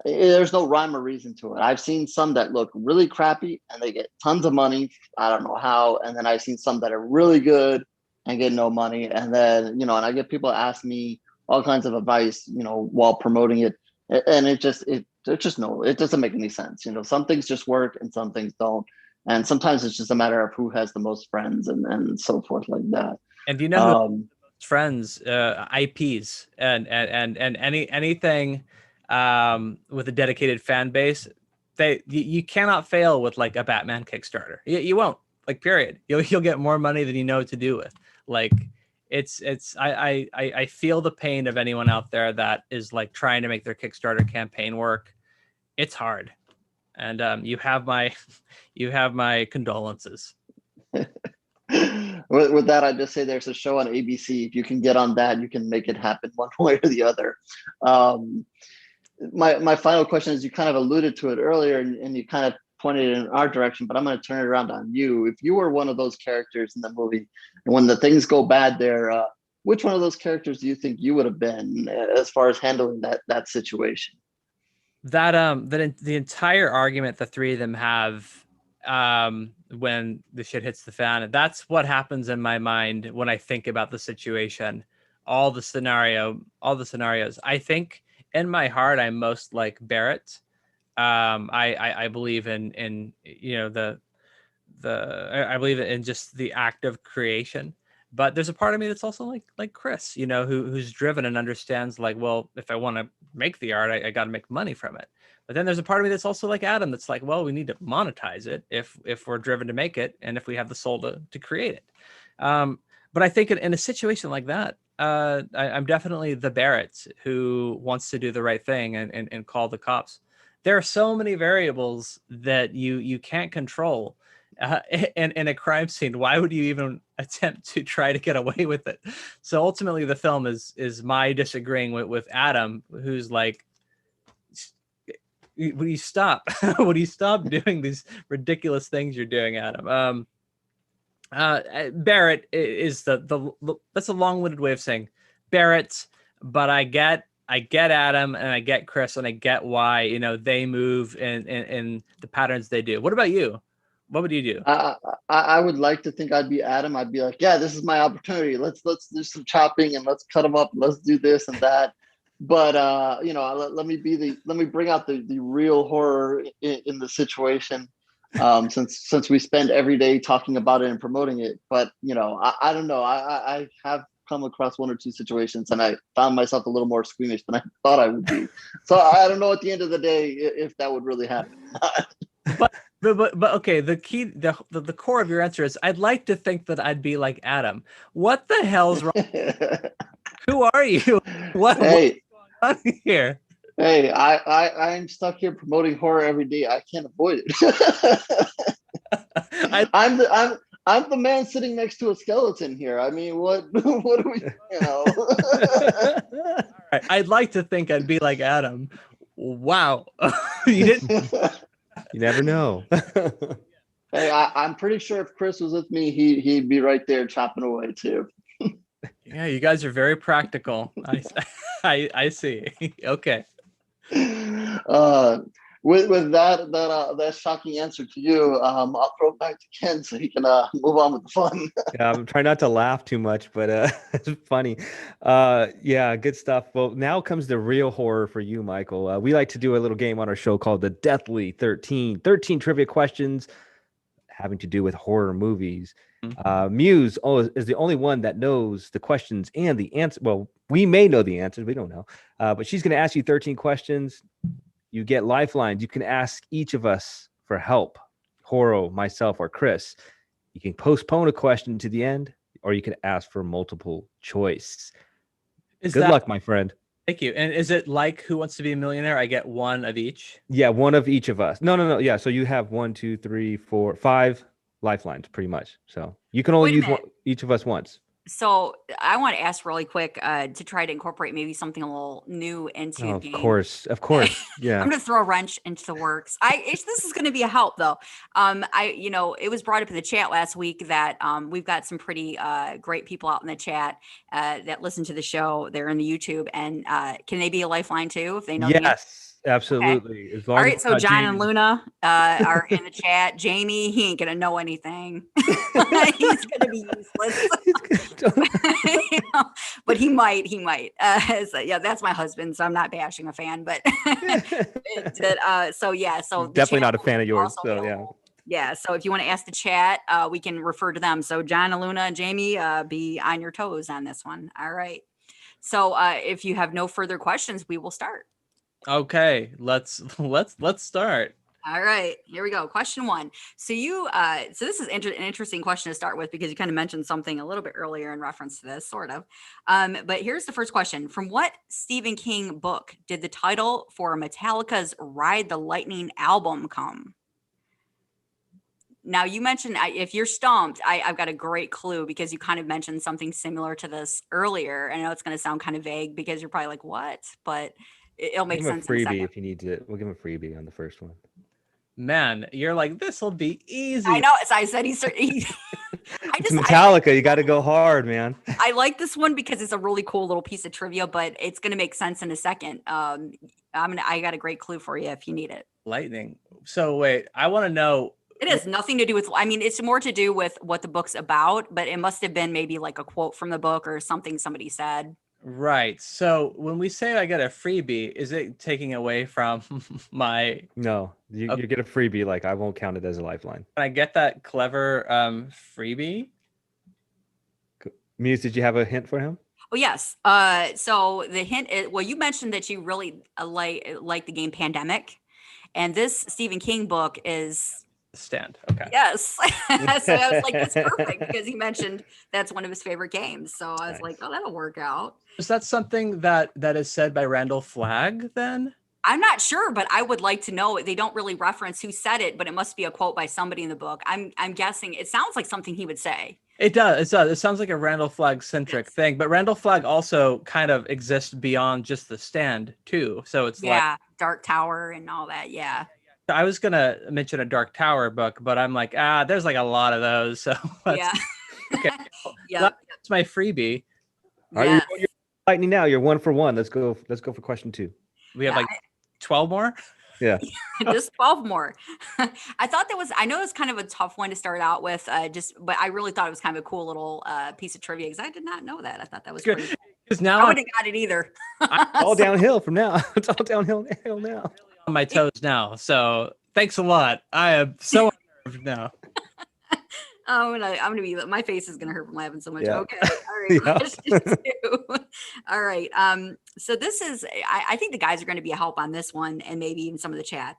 there's no rhyme or reason to it. I've seen some that look really crappy and they get tons of money. I don't know how. And then I've seen some that are really good and get no money. And then, and I get people ask me all kinds of advice, while promoting it. And it doesn't make any sense. Some things just work and some things don't. And sometimes it's just a matter of who has the most friends and so forth like that. And do you know who friends, IPs and anything with a dedicated fan base, you cannot fail with like a Batman Kickstarter. You won't, period. You'll get more money than you know what to do with. I feel the pain of anyone out there that is trying to make their Kickstarter campaign work. It's hard. And you have my condolences. With that, I just say there's a show on ABC. If you can get on that, you can make it happen one way or the other. My final question is, you kind of alluded to it earlier, and you kind of pointed it in our direction, but I'm going to turn it around on you. If you were one of those characters in the movie, and when the things go bad there, which one of those characters do you think you would have been as far as handling that situation? The entire argument the three of them have when the shit hits the fan, that's what happens in my mind when I think about the situation, all the scenarios. I think in my heart I'm most like Barrett. I believe in I believe in just the act of creation. But there's a part of me that's also like Chris, who's driven and understands, like, well, if I want to make the art, I got to make money from it. But then there's a part of me that's also like Adam, that's like, well, we need to monetize it if we're driven to make it, and if we have the soul to create it. But I think in a situation like that, I'm definitely the Barrett who wants to do the right thing and call the cops. There are so many variables that you can't control. In a crime scene, why would you even attempt to try to get away with it? So ultimately, the film is my disagreeing with Adam, who's like, "Would you stop? Would you stop doing these ridiculous things you're doing, Adam?" Barrett is the that's a long-winded way of saying Barrett, but I get Adam, and I get Chris, and I get why they move in the patterns they do. What about you? What would you do? I would like to think I'd be Adam. I'd be like, yeah, this is my opportunity. Let's do some chopping, and let's cut them up. Let's do this and that. But let me bring out the real horror in the situation. Since we spend every day talking about it and promoting it. But I don't know. I have come across one or two situations, and I found myself a little more squeamish than I thought I would be. So I don't know at the end of the day if that would really happen. But okay, the key, the core of your answer is, I'd like to think that I'd be like Adam. What the hell's wrong? Who are you? What's going on here? Hey, I'm stuck here promoting horror every day. I can't avoid it. I'm the man sitting next to a skeleton here. I mean, what do we? All right. I'd like to think I'd be like Adam. Wow, you didn't. You never know. Hey, I'm pretty sure if Chris was with me, he'd be right there chopping away too. Yeah, you guys are very practical. I see. Okay. With that shocking answer to you, I'll throw it back to Ken so he can move on with the fun. Yeah, I'm trying not to laugh too much, but it's funny. Yeah, good stuff. Well, now comes the real horror for you, Michael. We like to do a little game on our show called the Deathly 13 trivia questions having to do with horror movies. Muse is the only one that knows the questions and the answer. Well, we may know the answers. We don't know. But she's going to ask you 13 questions. You get lifelines. You can ask each of us for help, HorrO, myself, or Chris. You can postpone a question to the end, or you can ask for multiple choice. Good luck, my friend. Thank you. And is it like Who Wants to Be a Millionaire? I get one of each? Yeah, one of each of us. No. Yeah, so you have 1, 2, 3, 4, 5 lifelines, pretty much. So you can only use each of us once. So I want to ask really quick to try to incorporate maybe something a little new into the game. Of course. Yeah. I'm going to throw a wrench into the works. This is going to be a help though. It was brought up in the chat last week that we've got some pretty great people out in the chat that listen to the show. They're in the YouTube, and can they be a lifeline too if they know? Yes. Absolutely. Okay. All right, so John and Luna are in the chat. Jamie, he ain't gonna know anything. He's gonna be useless. But he might. So, yeah, that's my husband, so I'm not bashing a fan. But so definitely not a fan of yours. So yeah. Yeah, so if you want to ask the chat, we can refer to them. So John, Luna, and Jamie, be on your toes on this one. All right. So if you have no further questions, we will start. Okay, let's start. All right, here we go. Question 1. So so this is an interesting question to start with because you kind of mentioned something a little bit earlier in reference to this, sort of. But here's the first question: from what Stephen King book did the title for Metallica's "Ride the Lightning" album come? Now you mentioned if you're stumped, I've got a great clue because you kind of mentioned something similar to this earlier. I know it's going to sound kind of vague because you're probably like, what? But it'll make Give him a sense in a freebie second. if you need to. We'll give him a freebie on the first one. Man, you're like, this will be easy. I know. So I said he It's Metallica. You got to go hard, man. I like this one because it's a really cool little piece of trivia, but it's going to make sense in a second. I got a great clue for you if you need it. Lightning. So wait, I want to know. It has nothing to do with, I mean, it's more to do with what the book's about, but it must have been maybe like a quote from the book or something somebody said. Right. So when we say I get a freebie, is it taking away from my? No, you get a freebie. Like, I won't count it as a lifeline. Can I get that clever freebie? Muse, did you have a hint for him? Oh, yes. So the hint is, well, you mentioned that you really like the game Pandemic. And this Stephen King book is Stand. Okay. Yes. So I was like, that's perfect because he mentioned that's one of his favorite games. So I was like, oh, that'll work out. Is that something that is said by Randall Flagg then? I'm not sure, but I would like to know. They don't really reference who said it, but it must be a quote by somebody in the book. I'm guessing it sounds like something he would say. It does. It sounds like a Randall Flagg centric thing, but Randall Flagg also kind of exists beyond just the Stand too. So it's like Dark Tower and all that. Yeah. I was gonna mention a Dark Tower book, but I'm like, there's like a lot of those. So yeah. Okay. Yeah. That's my freebie. All right, you're lightning now. You're 1 for 1. Let's go for question 2. We have 12 more. Yeah. Just 12 more. I thought I know it's kind of a tough one to start out with, but I really thought it was kind of a cool little piece of trivia because I did not know that. I thought that was good. Pretty Because now I wouldn't have got it either. All downhill from now. It's all downhill now. On my toes now. So thanks a lot. I am so unnerved now. I'm gonna be. My face is gonna hurt from laughing so much. Yeah. Okay, all right. Question 2. All right. So this is. I think the guys are going to be a help on this one, and maybe even some of the chat.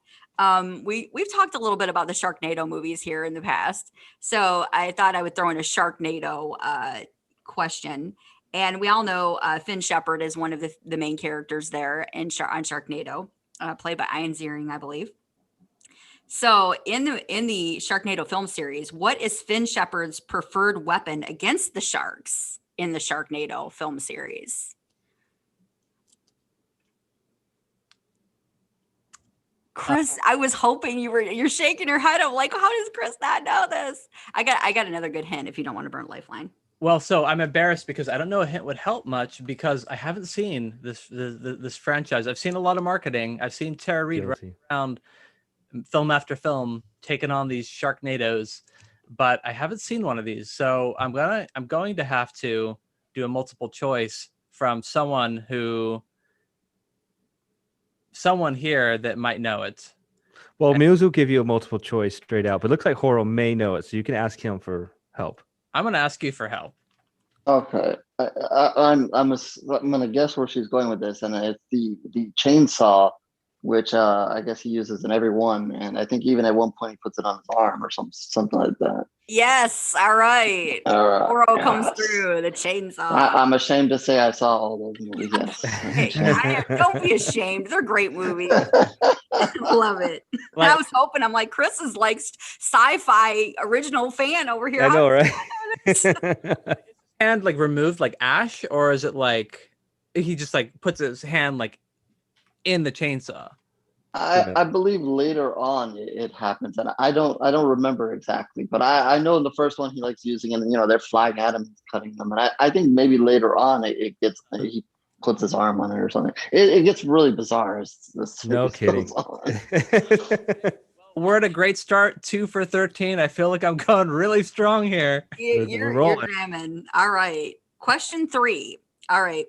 We've talked a little bit about the Sharknado movies here in the past, so I thought I would throw in a Sharknado question. And we all know Finn Shepard is one of the main characters there on Sharknado, played by Ian Ziering, I believe. So in the Sharknado film series, what is Finn Shepard's preferred weapon against the sharks in the Sharknado film series? Chris, I was hoping you're shaking your head. I'm like, how does Chris not know this? I got another good hint if you don't want to burn lifeline. Well, so I'm embarrassed because I don't know a hint would help much because I haven't seen this franchise. I've seen a lot of marketing. I've seen Tara Reid run around film after film taking on these Sharknadoes, but I haven't seen one of these. So I'm going to have to do a multiple choice from someone here that might know it. Well, Muse will give you a multiple choice straight out, but it looks like HorrO may know it, so you can ask him for help. I'm going to ask you for help. Okay, I'm gonna guess where she's going with this, and it's the chainsaw, which I guess he uses in every one, and I think even at one point he puts it on his arm or something like that. Yes, all right. HorrO comes through the chainsaw. I'm ashamed to say I saw all those movies. Yes. Don't be ashamed. They're great movies. Love it. I was hoping. I'm like, Chris is like sci-fi original fan over here. I know, right? Hand like removed like ash, or is it like he just like puts his hand like in the chainsaw? I believe later on it happens, and I don't remember exactly, but I know in the first one he likes using it, and they're flying at him, cutting them, and I think maybe later on he puts his arm on it or something. It gets really bizarre. No kidding. We're at a great start, 2 for 13. I feel like I'm going really strong here. You're jamming. All right. Question 3. All right.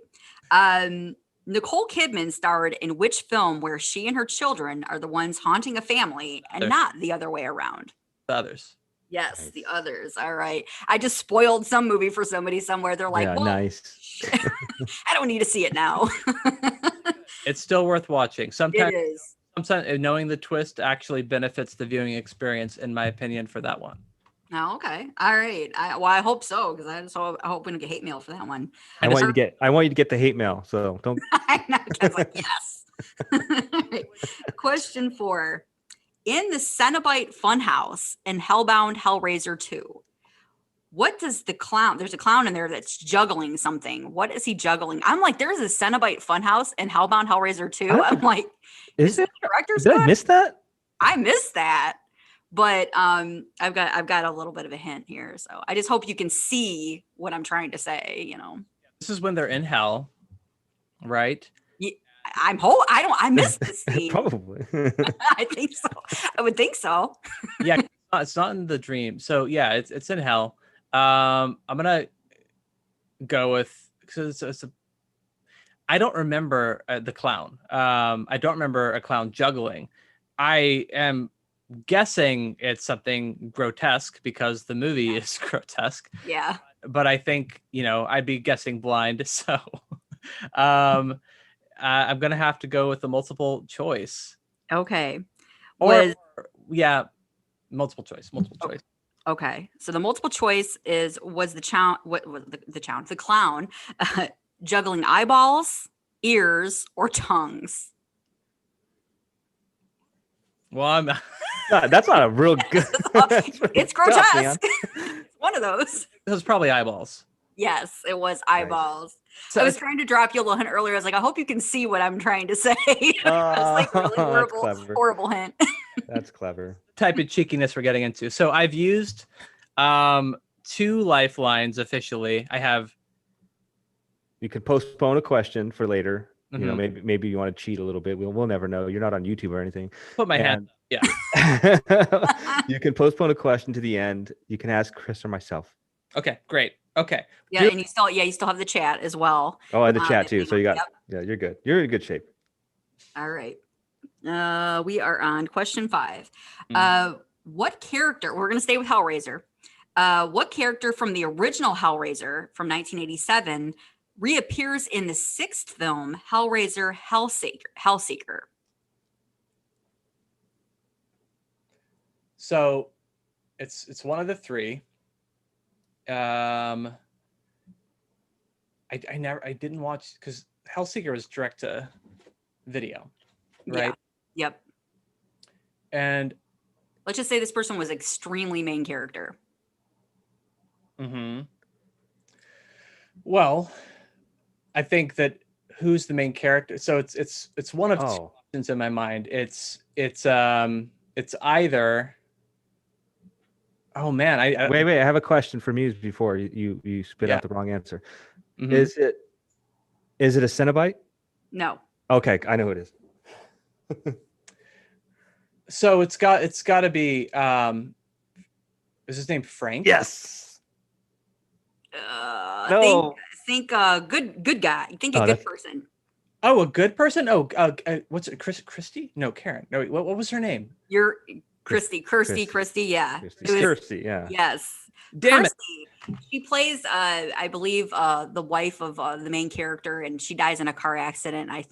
Nicole Kidman starred in which film where she and her children are the ones haunting a family and not the other way around? The Others. Yes, nice. The Others. All right. I just spoiled some movie for somebody somewhere. They're like, well, nice. I don't need to see it now. It's still worth watching. Sometimes it is. Sometimes knowing the twist actually benefits the viewing experience, in my opinion, for that one. Oh, okay. All right. I hope so, because I hope we don't get hate mail for that one. I want you to get the hate mail. So don't. I know. Ken's like, yes. Right. Question 4. In the Cenobite Funhouse in Hellbound Hellraiser 2, what does the clown, there's a clown in there that's juggling something. What is he juggling? I'm like, there's a Cenobite Funhouse in Hellbound Hellraiser 2. I'm like, is it director's Did I miss that? I missed that. But I've got a little bit of a hint here. So I just hope you can see what I'm trying to say, you know. This is when they're in hell, right? I missed this scene. Probably. I think so. I would think so. Yeah, it's not in the dream. So yeah, it's in hell. I'm gonna go with, because I don't remember the clown. I don't remember a clown juggling. I am guessing it's something grotesque because the movie is grotesque. Yeah. But I think, I'd be guessing blind. So I'm gonna have to go with the multiple choice. Okay. Multiple choice. Okay. So the multiple choice was the clown juggling eyeballs, ears, or tongues? Well, that's not a real good. It's grotesque. It's one of those. It was probably eyeballs. Yes, it was eyeballs. So I was trying to drop you a little hint earlier. I was like, I hope you can see what I'm trying to say. It was like really horrible hint. That's clever. Type of cheekiness we're getting into. So I've used 2 lifelines officially. I have. You could postpone a question for later. Mm-hmm. You know, maybe you want to cheat a little bit. We'll never know. You're not on YouTube or anything. Put my hand. Yeah. You can postpone a question to the end. You can ask Chris or myself. Okay, great. Okay. Yeah, and you still have the chat as well. Oh, and the chat too. So you got you're good. You're in good shape. All right. We are on question 5. What character, we're going to stay with Hellraiser. What character from the original Hellraiser from 1987 reappears in the 6th film, Hellraiser Hellseeker? So it's one of the 3. I didn't watch, because Hellseeker was direct to video, right? Yeah. Yep. And let's just say this person was extremely main character. Mm-hmm. Well, I think that who's the main character? So it's one of 2 options in my mind. It's either. Oh man! I wait. I have a question for Muse before you spit out the wrong answer. Mm-hmm. Is it a Cenobite? No. Okay, I know who it is. So it's got to be. Is his name Frank? Yes. No. Think good guy. Think a good person. Oh, a good person? Oh, what's it? Christy? No, Karen. No, what was her name? You're Kirsty, yeah. Kirsty, yeah. Yes. Damn Kirsty, she plays, I believe, the wife of the main character, and she dies in a car accident. I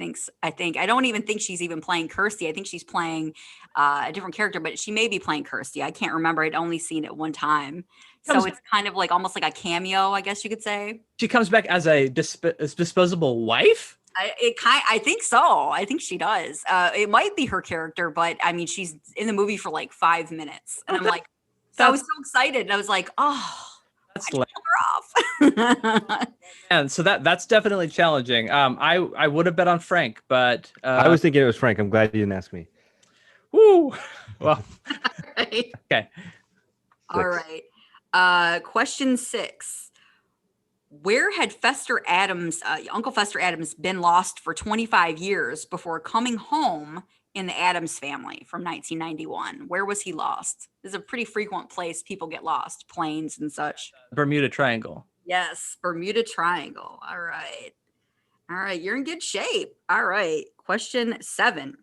don't even think she's even playing Kirsty. I think she's playing a different character, but she may be playing Kirsty. I can't remember. I'd only seen it one time. So it's kind of like almost like a cameo, I guess you could say. She comes back as a disposable wife? I think so. I think she does. It might be her character, but I mean, she's in the movie for like 5 minutes, and I'm like, I was so excited. And I was like, oh, that's I killed her off. And so that's definitely challenging. I would have bet on Frank, but I was thinking it was Frank. I'm glad you didn't ask me. Woo. Well, right. Okay. All right. Question 6. Where had Fester Adams, Uncle Fester Adams, been lost for 25 years before coming home in the Adams Family from 1991? Where was he lost? This is a pretty frequent place people get lost, planes and such. Bermuda Triangle. Yes, Bermuda Triangle. All right, you're in good shape. All right, question 7.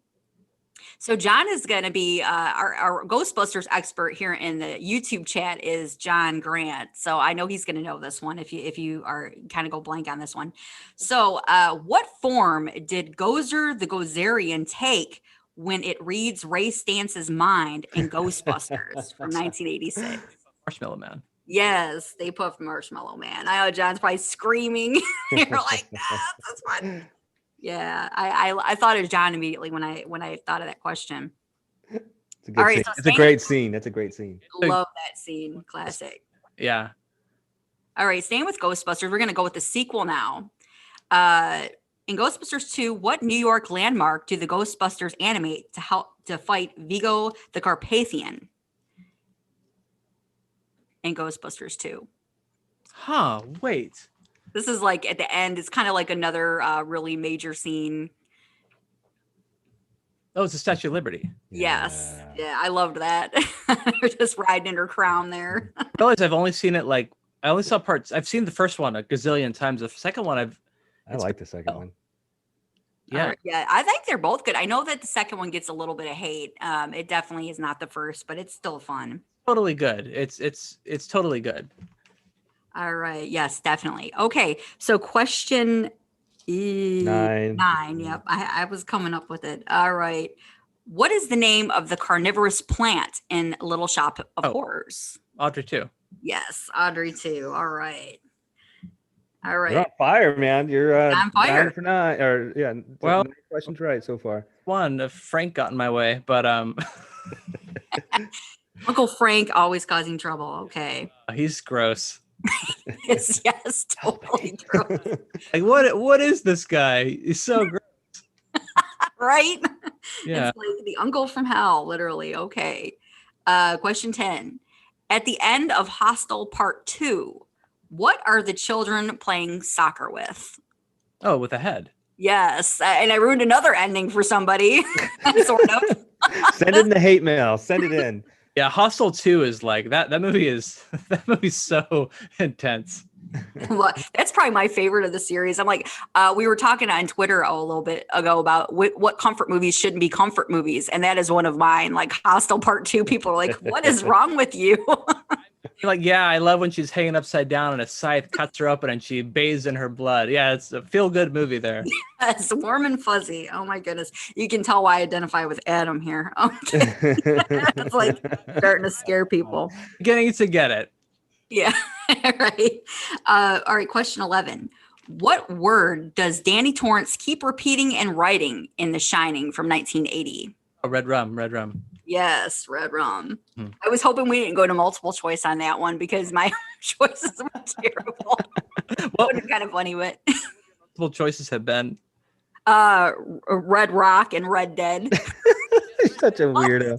So John is going to be our Ghostbusters expert here in the YouTube chat is John Grant. So I know he's going to know this one if you are kind of go blank on this one. So what form did Gozer the Gozerian take when it reads Ray Stance's mind in Ghostbusters from 1986? Marshmallow Man. Yes, they put Marshmallow Man. I know John's probably screaming. You're like, that's fun. Yeah, I thought it was John immediately when I thought of that question. It's a good All right, scene. so It's a great scene. That's a great scene. Love that scene. Classic. Yeah. All right, staying with Ghostbusters, we're going to go with the sequel now. In Ghostbusters 2, what New York landmark do the Ghostbusters animate to help to fight Vigo the Carpathian? In Ghostbusters 2. Huh. Wait. This is like at the end, it's kind of like another really major scene. Oh, it's the Statue of Liberty. Yes. Yeah, I loved that. Just riding in her crown there. I realize I've only seen it like I only saw parts. I've seen the first one a gazillion times. The second one I like the second one. Yeah. Yeah, I think they're both good. I know that the second one gets a little bit of hate. It definitely is not the first, but it's still fun. Totally good. It's totally good. All right. Yes, definitely. Okay. So question 9. Yep. I was coming up with it. All right. What is the name of the carnivorous plant in Little Shop of Horrors? Audrey too. Yes, Audrey too. All right. All right. You're on fire, man. You're on fire. 9 for 9. Or yeah. Well, 9 questions right so far. One, if Frank got in my way, but Uncle Frank always causing trouble. Okay. he's gross. yes, totally. Gross. Like what is this guy? He's so gross. Right? Yeah. It's like the uncle from hell, literally. Okay. Question 10. At the end of Hostel Part 2, what are the children playing soccer with? Oh, with a head. Yes. And I ruined another ending for somebody. Sort of. Send in the hate mail. Send it in. Yeah, Hostel 2 is like that movie is that movie's so intense. Well, that's probably my favorite of the series. I'm like, we were talking on Twitter a little bit ago about what comfort movies shouldn't be comfort movies, and that is one of mine. Like Hostel Part 2, people are like, "What is wrong with you?" Like, yeah, I love when she's hanging upside down and a scythe cuts her open and she bathes in her blood. Yeah, it's a feel-good movie there. It's warm and fuzzy. Oh my goodness, you can tell why I identify with Adam here. Okay. It's like starting to scare people. Beginning to get it. Yeah, right. All right, question 11. What word does Danny Torrance keep repeating and writing in The Shining from 1980? Oh, red rum. Yes, red rum. I was hoping we didn't go to multiple choice on that one because my choices were terrible. What would have been kind of funny, but multiple choices have been? Red Rock and Red Dead. You're such a weirdo.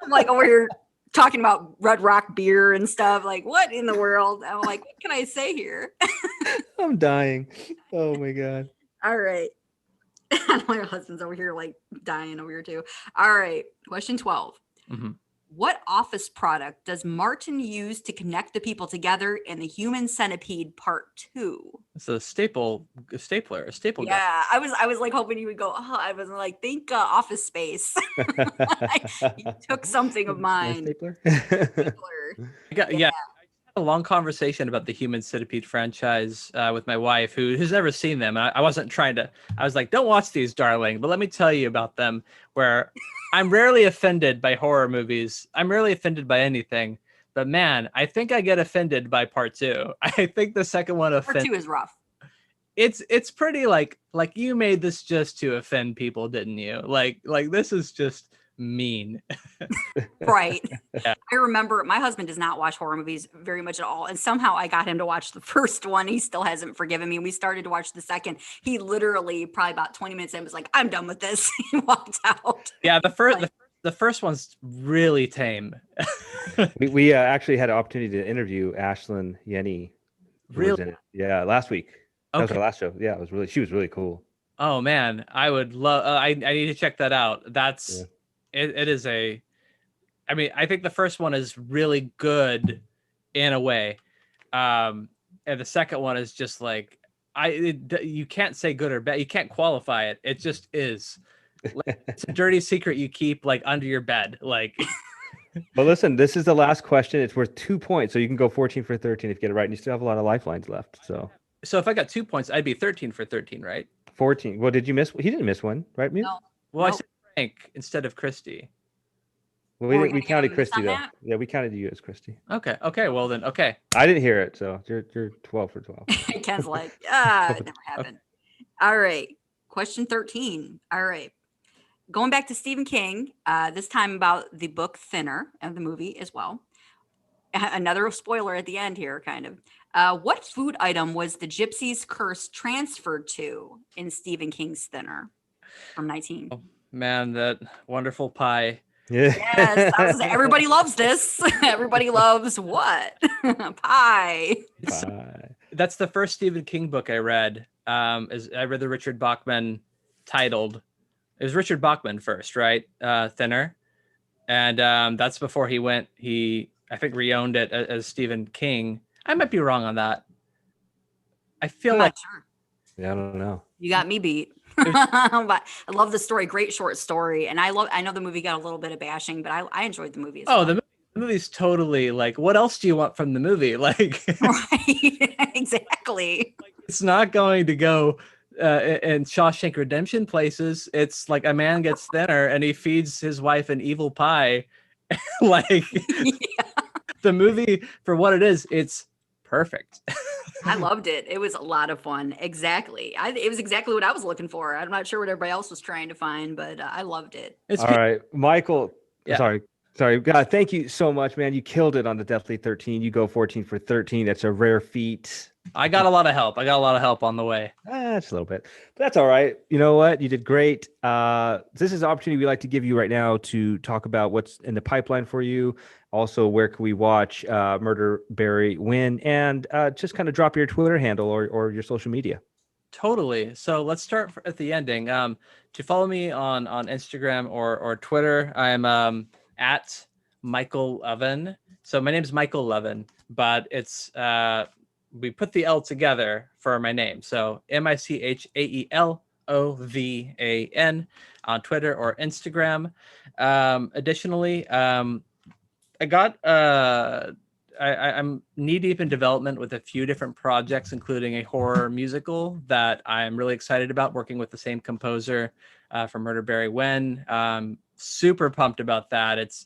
I'm like over here talking about Red Rock beer and stuff. Like, what in the world? I'm like, what can I say here? I'm dying. Oh my god. All right. My husband's over here like dying over here too. All right. Question 12. Mm-hmm. What office product does Martin use to connect the people together in the Human Centipede Part 2? It's a staple guy. Yeah, I was like hoping you would go, oh, I was like, think Office Space. You took something of mine. Stapler? Yeah. I had a long conversation about the Human Centipede franchise with my wife, who's never seen them. And I wasn't trying to. I was like, "Don't watch these, darling." But let me tell you about them. Where I'm rarely offended by horror movies. I'm rarely offended by anything. But man, I think I get offended by Part 2. I think the second one Part 2 is rough. It's pretty like you made this just to offend people, didn't you? Like this is just mean. Right. Yeah. I remember my husband does not watch horror movies very much at all, and somehow I got him to watch the first one. He still hasn't forgiven me. We started to watch the second. He literally probably about 20 minutes in was like, I'm done with this. He walked out. Yeah, the first one's really tame. we actually had an opportunity to interview Ashlyn Yenny. Really? Yeah, last week. That was Okay. our last show. Yeah, she was really cool. Oh man, I would love. I need to check that out. That's it is a. I mean, I think the first one is really good in a way, and the second one is just like you can't say good or bad. You can't qualify it. It just is. Like, it's a dirty secret you keep like under your bed. Like. Well, listen, this is the last question. It's worth 2 points, so you can go 14 for 13 if you get it right, and you still have a lot of lifelines left. So if I got 2 points, I'd be 13 for 13, right? 14. Well, did you miss? He didn't miss one, right, Muse? No. Well, Nope. I said Frank instead of Christy. Well, Were we we gonna counted get a miss Christy on though. that? Yeah, we counted you as Christy. Okay. Well then, okay. I didn't hear it, so you're 12 for 12. Ken's like, it never happened. All right. Question 13. All right. going back to Stephen King, this time about the book Thinner and the movie as well. Another spoiler at the end here, kind of. What food item was the gypsy's curse transferred to in Stephen King's Thinner from 19? Oh, man, that wonderful pie. Yeah. Yes, everybody loves this. Everybody loves what? Pie. That's the first Stephen King book I read. I read the Richard Bachman titled. It was Richard Bachman first, right? Thinner, and that's before he went. I think reowned it as Stephen King. I might be wrong on that. I feel I'm like not sure. Yeah, I don't know. You got me beat. But I love the story. Great short story, and I know the movie got a little bit of bashing, but I enjoyed the movie. As well. the movie's totally like. What else do you want from the movie? Like, right? Exactly. it's not going to go in Shawshank Redemption places. It's like a man gets thinner and he feeds his wife an evil pie. Like, the movie for what it is, it's perfect. I loved it. It was a lot of fun. Exactly. It was exactly what I was looking for. I'm not sure what everybody else was trying to find, but I loved it. It's All right, Michael. Yeah. Sorry. God, thank you so much, man. You killed it on the Deathly 13. You go 14 for 13. That's a rare feat. I got a lot of help. On the way. Just a little bit, but that's all right. You know what? You did great. This is an opportunity we like to give you right now to talk about what's in the pipeline for you. Also, where can we watch Murder, Bury, Win, and just kind of drop your Twitter handle or your social media. Totally. So let's start at the ending. To follow me on Instagram or Twitter, I'm at Michael Levin. So my name's Michael Levin, but it's we put the L together for my name. So MichaelOvan on Twitter or Instagram. Additionally, I'm knee deep in development with a few different projects, including a horror musical that I'm really excited about, working with the same composer for Murder, Bury, Win. Super pumped about that. It's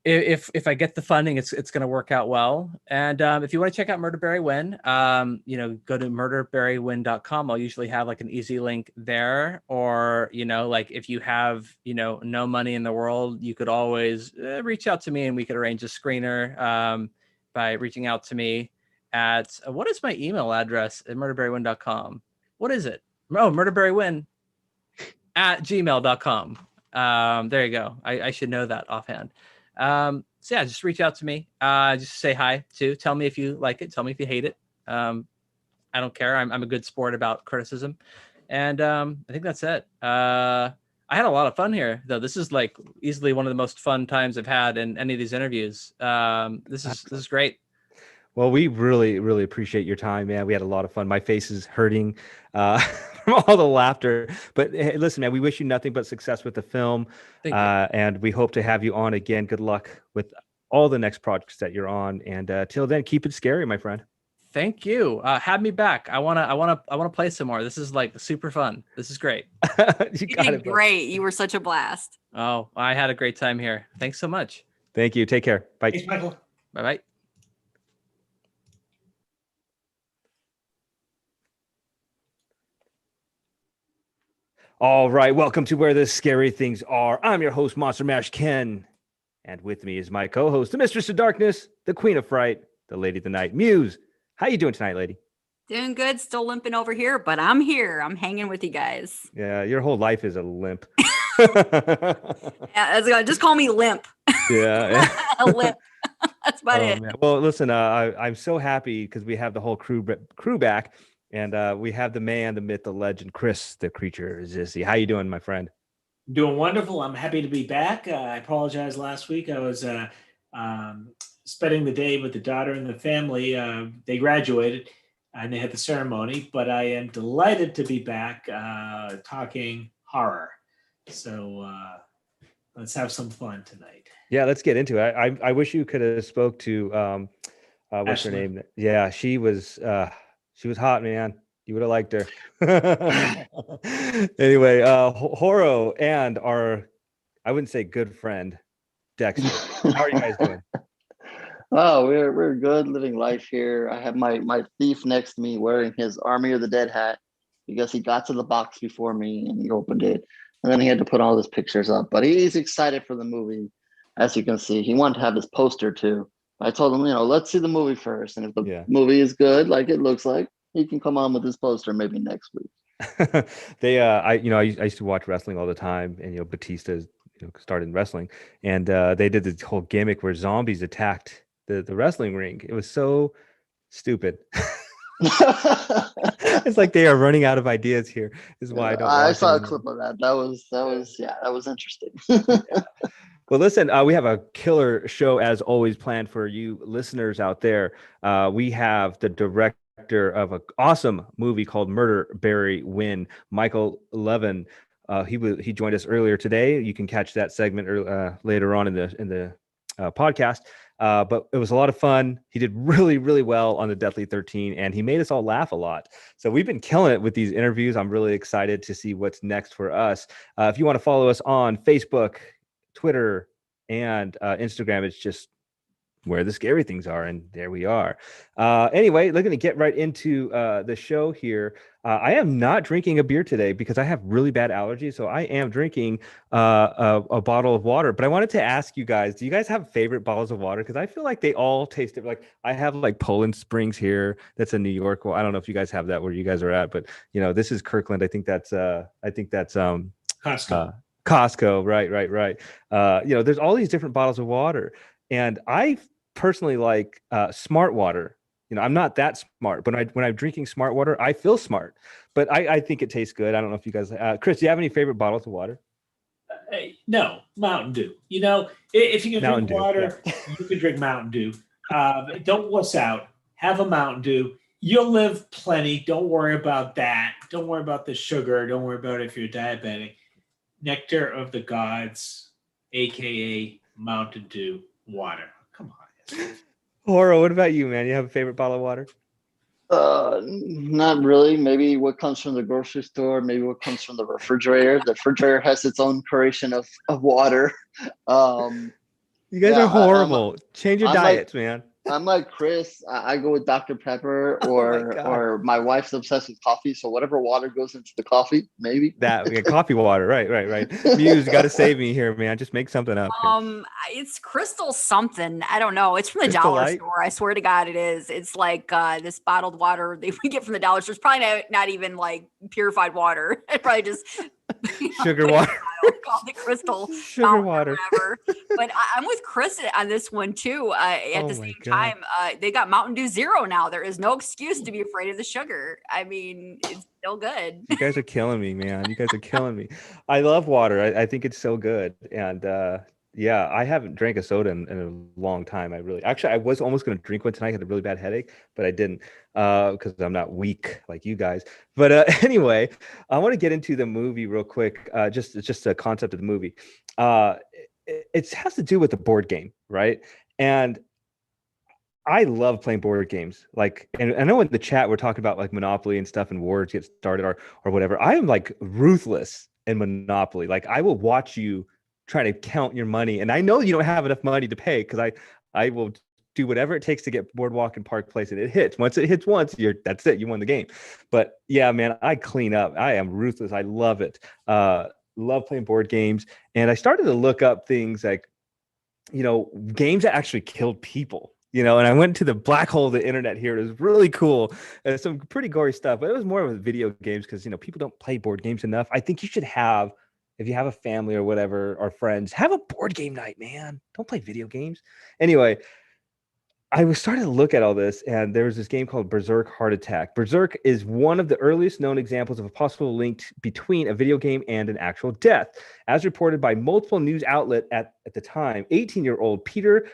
if I get the funding, it's going to work out well. And if you want to check out Murder, Bury, Win, go to murderburywin.com. I'll usually have like an easy link there. Or, like if you have, no money in the world, you could always reach out to me and we could arrange a screener by reaching out to me at, what is my email address at murderburywin.com? What is it? Oh, murderburywin@gmail.com. There you go. I should know that offhand. So yeah, just reach out to me. Just say hi too. Tell me if you like it. Tell me if you hate it. I don't care. I'm a good sport about criticism. And I think that's it. I had a lot of fun here, though. This is like easily one of the most fun times I've had in any of these interviews. This is great. Well, we really, really appreciate your time, man. We had a lot of fun. My face is hurting from all the laughter. But hey, listen, man, we wish you nothing but success with the film. Thank you. And we hope to have you on again. Good luck with all the next projects that you're on. And till then, keep it scary, my friend. Thank you. Have me back. I wanna play some more. This is like super fun. This is great. You did great. You were such a blast. Oh, I had a great time here. Thanks so much. Thank you. Take care. Bye. Thanks, Michael. Bye-bye. All right, welcome to Where the Scary Things Are. I'm your host, MonsterMash Ken, and with me is my co-host, the Mistress of Darkness, the Queen of Fright, the Lady of the Night, Muse. How you doing tonight, lady? Doing good. Still limping over here, but I'm here. I'm hanging with you guys. Yeah, your whole life is a limp. Yeah, just call me Limp. Yeah. A limp. That's about it. Man. Well, listen, I'm so happy because we have the whole crew back. And we have the man, the myth, the legend, Chris, the creature, Zisi. How you doing, my friend? Doing wonderful. I'm happy to be back. I apologize last week. I was spending the day with the daughter and the family. They graduated and they had the ceremony, but I am delighted to be back talking horror. So let's have some fun tonight. Yeah, let's get into it. I wish you could have spoke to what's her name? Yeah, she was hot, man. You would have liked her. Anyway, HorrO and our, I wouldn't say good friend, Dexter. How are you guys doing? Oh, we're good, living life here. I have my thief next to me wearing his Army of the Dead hat because he got to the box before me and he opened it. And then he had to put all his pictures up. But he's excited for the movie, as you can see. He wanted to have his poster too. I told him, let's see the movie first. And if the movie is good, like it looks like, he can come on with his poster maybe next week. I used to watch wrestling all the time, and Batista started in wrestling, and they did this whole gimmick where zombies attacked the wrestling ring. It was so stupid. It's like they are running out of ideas here. Is why I don't. I saw a clip of that. That was interesting. Well, listen, we have a killer show as always planned for you listeners out there. We have the director of an awesome movie called Murder, Barry Wynn, Michael Levin. He joined us earlier today. You can catch that segment later on in the podcast. But it was a lot of fun. He did really, really well on the Deathly 13, and he made us all laugh a lot. So we've been killing it with these interviews. I'm really excited to see what's next for us. If you want to follow us on Facebook, Twitter, and Instagram, it's just where the scary things are, and there we are. Anyway, looking to get right into the show here. I am not drinking a beer today because I have really bad allergies, so I am drinking a bottle of water. But I wanted to ask you guys, do you guys have favorite bottles of water? Because I feel like they all taste different. Like I have like Poland Springs here. That's a New York. Well, I don't know if you guys have that where you guys are at, but this is Kirkland. I think that's Costco. Costco, right. There's all these different bottles of water, and I personally like smart water. I'm not that smart, but when I'm drinking smart water, I feel smart. But I think it tastes good. I don't know if you guys, Chris, do you have any favorite bottles of water? No, Mountain Dew. If you can Mountain drink water, you can drink Mountain Dew. Don't wuss out. Have a Mountain Dew. You'll live plenty. Don't worry about that. Don't worry about the sugar. Don't worry about if you're diabetic. Nectar of the gods, aka Mountain Dew water. Come on. HorrO, what about you, man? You have a favorite bottle of water? Not really. Maybe what comes from the grocery store, maybe what comes from the refrigerator. The refrigerator has its own creation of water. You guys are horrible. Change your diets, man. I'm like Chris. I go with Dr. Pepper, or my wife's obsessed with coffee. So whatever water goes into the coffee, maybe. Coffee water, right. Muse, got to save me here, man. Just make something up. It's Crystal something. I don't know. It's from the Crystal dollar Light? store. I swear to God, it is. It's like this bottled water that we get from the dollar store. It's probably not even like purified water. It's probably just Sugar water. Called the Crystal Sugar water. Whatever. But I'm with Chris on this one too. At the same time, they got Mountain Dew Zero now. There is no excuse to be afraid of the sugar. I mean, it's still good. You guys are killing me, man. You guys are killing me. I love water. I think it's so good. And I haven't drank a soda in a long time. I was almost going to drink one tonight. I had a really bad headache, but I didn't because I'm not weak like you guys. But anyway, I want to get into the movie real quick. Just the concept of the movie. It has to do with the board game, right? And I love playing board games. Like, and I know in the chat we're talking about like Monopoly and stuff, and wars get started or whatever. I am like ruthless in Monopoly. Like, I will watch you trying to count your money, and I know you don't have enough money to pay because I will do whatever it takes to get Boardwalk and Park Place, and it hits. Once it hits once, that's it. You won the game. But yeah, man, I clean up. I am ruthless. I love it. Love playing board games, and I started to look up things like, games that actually killed people. And I went to the black hole of the internet here. It was really cool. Some pretty gory stuff, but it was more of video games because people don't play board games enough. I think you should have, if you have a family or whatever, or friends, have a board game night, man. Don't play video games. Anyway, I was starting to look at all this, and there was this game called Berserk Heart Attack. Berserk is one of the earliest known examples of a possible link between a video game and an actual death. As reported by multiple news outlets at the time, 18-year-old Peter